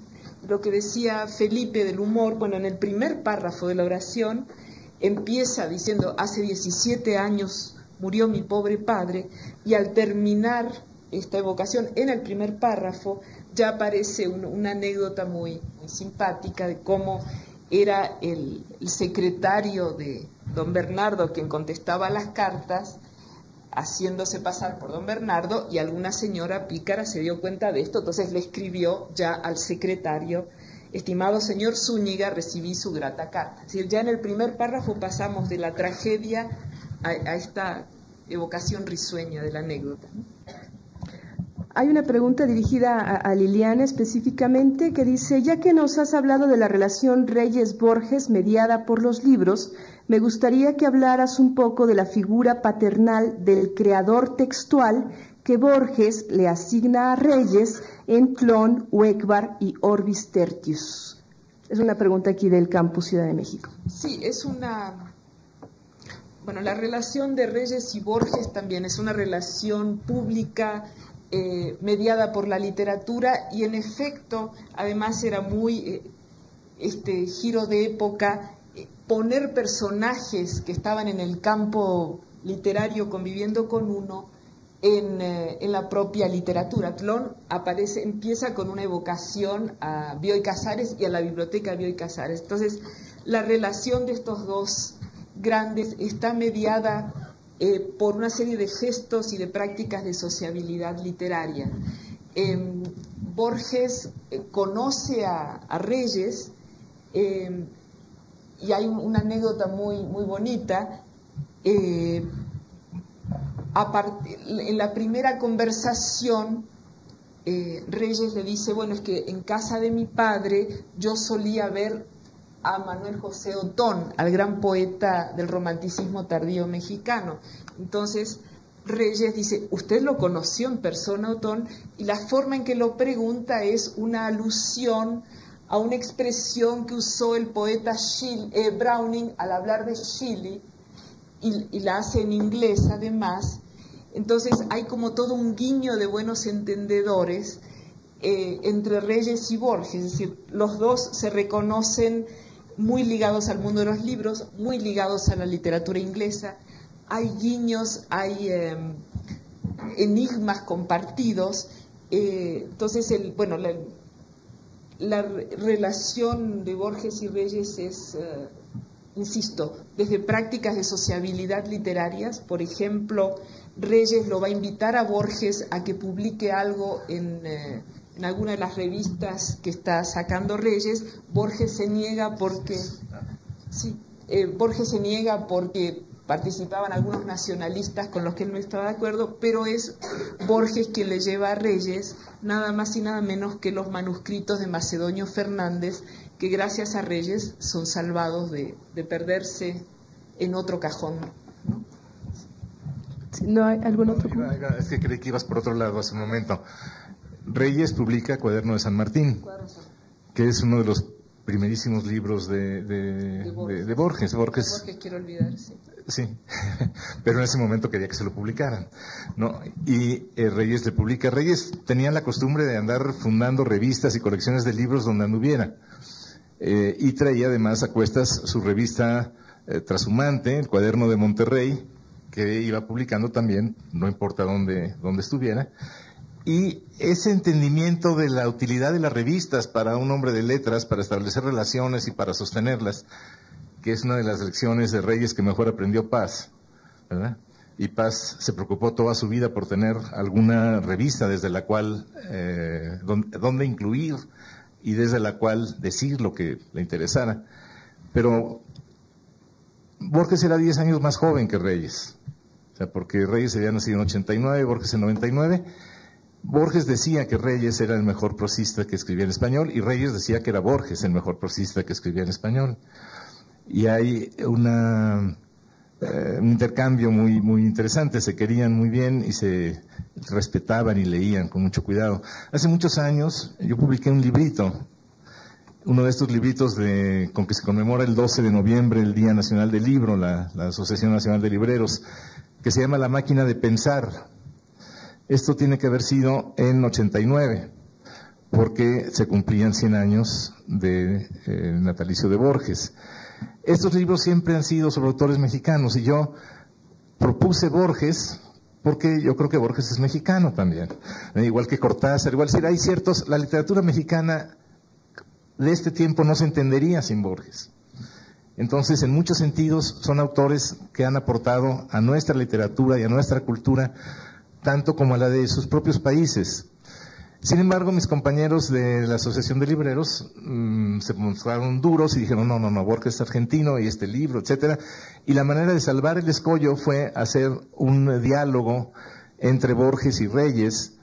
Lo que decía Felipe del humor, bueno, en el primer párrafo de la oración empieza diciendo: hace 17 años murió mi pobre padre, y al terminar esta evocación, en el primer párrafo ya aparece una anécdota muy simpática de cómo era el secretario de don Bernardo quien contestaba las cartas, haciéndose pasar por don Bernardo, y alguna señora pícara se dio cuenta de esto, entonces le escribió ya al secretario: estimado señor Zúñiga, recibí su grata carta. Es decir, ya en el primer párrafo pasamos de la tragedia a esta evocación risueña de la anécdota, ¿no? Hay una pregunta dirigida a Liliana específicamente que dice: ya que nos has hablado de la relación Reyes-Borges mediada por los libros, me gustaría que hablaras un poco de la figura paternal del creador textual que Borges le asigna a Reyes en Clon, Huecbar y Orbis Tertius. Es una pregunta aquí del Campus Ciudad de México. Sí, bueno, la relación de Reyes y Borges también es una relación pública, mediada por la literatura, y en efecto además era muy giro de época, poner personajes que estaban en el campo literario conviviendo con uno en la propia literatura. Clon empieza con una evocación a Bioy Casares y a la biblioteca Bioy Casares. Entonces la relación de estos dos grandes está mediada por una serie de gestos y de prácticas de sociabilidad literaria. Borges conoce a Reyes, y hay una anécdota muy bonita. En la primera conversación, Reyes le dice: bueno, es que en casa de mi padre yo solía ver a Manuel José Otón, al gran poeta del romanticismo tardío mexicano. Entonces Reyes dice: ¿usted lo conoció en persona, Otón? Y la forma en que lo pregunta es una alusión a una expresión que usó el poeta Browning al hablar de Shelley, y la hace en inglés además. Entonces hay como todo un guiño de buenos entendedores entre Reyes y Borges, es decir, los dos se reconocen muy ligados al mundo de los libros, muy ligados a la literatura inglesa. Hay guiños, hay enigmas compartidos. Entonces, la relación de Borges y Reyes es insisto, desde prácticas de sociabilidad literarias. Por ejemplo, Reyes lo va a invitar a Borges a que publique algo en alguna de las revistas que está sacando Reyes. Borges se niega porque participaban algunos nacionalistas con los que él no estaba de acuerdo, pero es Borges quien le lleva a Reyes nada más y nada menos que los manuscritos de Macedonio Fernández, que gracias a Reyes son salvados de perderse en otro cajón, ¿no? ¿No hay algún otro? Es que creí que ibas por otro lado hace un momento. Reyes publica Cuaderno de San Martín, que es uno de los primerísimos libros de Borges. Borges quiero olvidar, sí. Sí, pero en ese momento quería que se lo publicaran, ¿no? Y Reyes le publica. Reyes tenía la costumbre de andar fundando revistas y colecciones de libros donde anduviera. Y traía además a cuestas su revista trashumante, el Cuaderno de Monterrey, que iba publicando también, no importa dónde estuviera. Y ese entendimiento de la utilidad de las revistas para un hombre de letras, para establecer relaciones y para sostenerlas, que es una de las lecciones de Reyes que mejor aprendió Paz, ¿verdad? Y Paz se preocupó toda su vida por tener alguna revista desde la cual, donde incluir y desde la cual decir lo que le interesara. Pero Borges era 10 años más joven que Reyes, o sea, porque Reyes había nacido en 89, Borges en 99. Borges decía que Reyes era el mejor prosista que escribía en español, y Reyes decía que era Borges el mejor prosista que escribía en español. Y hay un intercambio muy interesante, se querían muy bien y se respetaban y leían con mucho cuidado. Hace muchos años yo publiqué un librito, uno de estos libritos con que se conmemora el 12 de noviembre, el Día Nacional del Libro, la Asociación Nacional de Libreros, que se llama La Máquina de Pensar. Esto tiene que haber sido en 89, porque se cumplían 100 años del natalicio de Borges. Estos libros siempre han sido sobre autores mexicanos, y yo propuse Borges porque yo creo que Borges es mexicano también, igual que Cortázar, igual si hay ciertos, la literatura mexicana de este tiempo no se entendería sin Borges. Entonces, en muchos sentidos, son autores que han aportado a nuestra literatura y a nuestra cultura, tanto como a la de sus propios países. Sin embargo, mis compañeros de la Asociación de Libreros se mostraron duros y dijeron, no, Borges es argentino y este libro, etcétera. Y la manera de salvar el escollo fue hacer un diálogo entre Borges y Reyes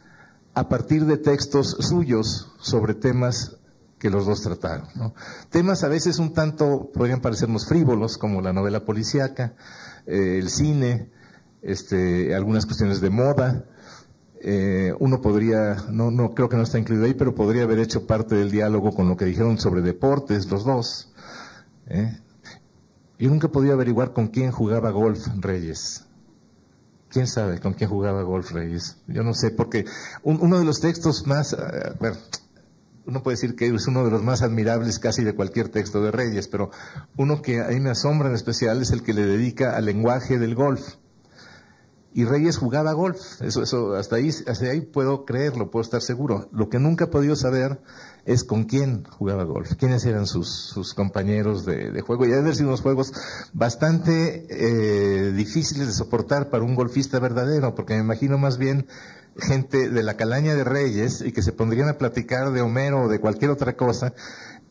a partir de textos suyos sobre temas que los dos trataron, ¿no? Temas a veces un tanto podrían parecernos frívolos, como la novela policíaca, el cine, algunas cuestiones de moda. Uno podría, no creo que no está incluido ahí, pero podría haber hecho parte del diálogo con lo que dijeron sobre deportes, los dos. Yo nunca he podido averiguar con quién jugaba golf Reyes. ¿Quién sabe con quién jugaba golf Reyes? Yo no sé, porque uno de los textos más, bueno, uno puede decir que es uno de los más admirables casi de cualquier texto de Reyes, pero uno que a mí me asombra en especial es el que le dedica al lenguaje del golf. Y Reyes jugaba golf, eso hasta ahí puedo creerlo, puedo estar seguro. Lo que nunca he podido saber es con quién jugaba golf, quiénes eran sus compañeros de juego. Y deben haber sido unos juegos bastante difíciles de soportar para un golfista verdadero, porque me imagino más bien gente de la calaña de Reyes y que se pondrían a platicar de Homero o de cualquier otra cosa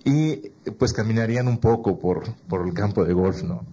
y pues caminarían un poco por el campo de golf, ¿no?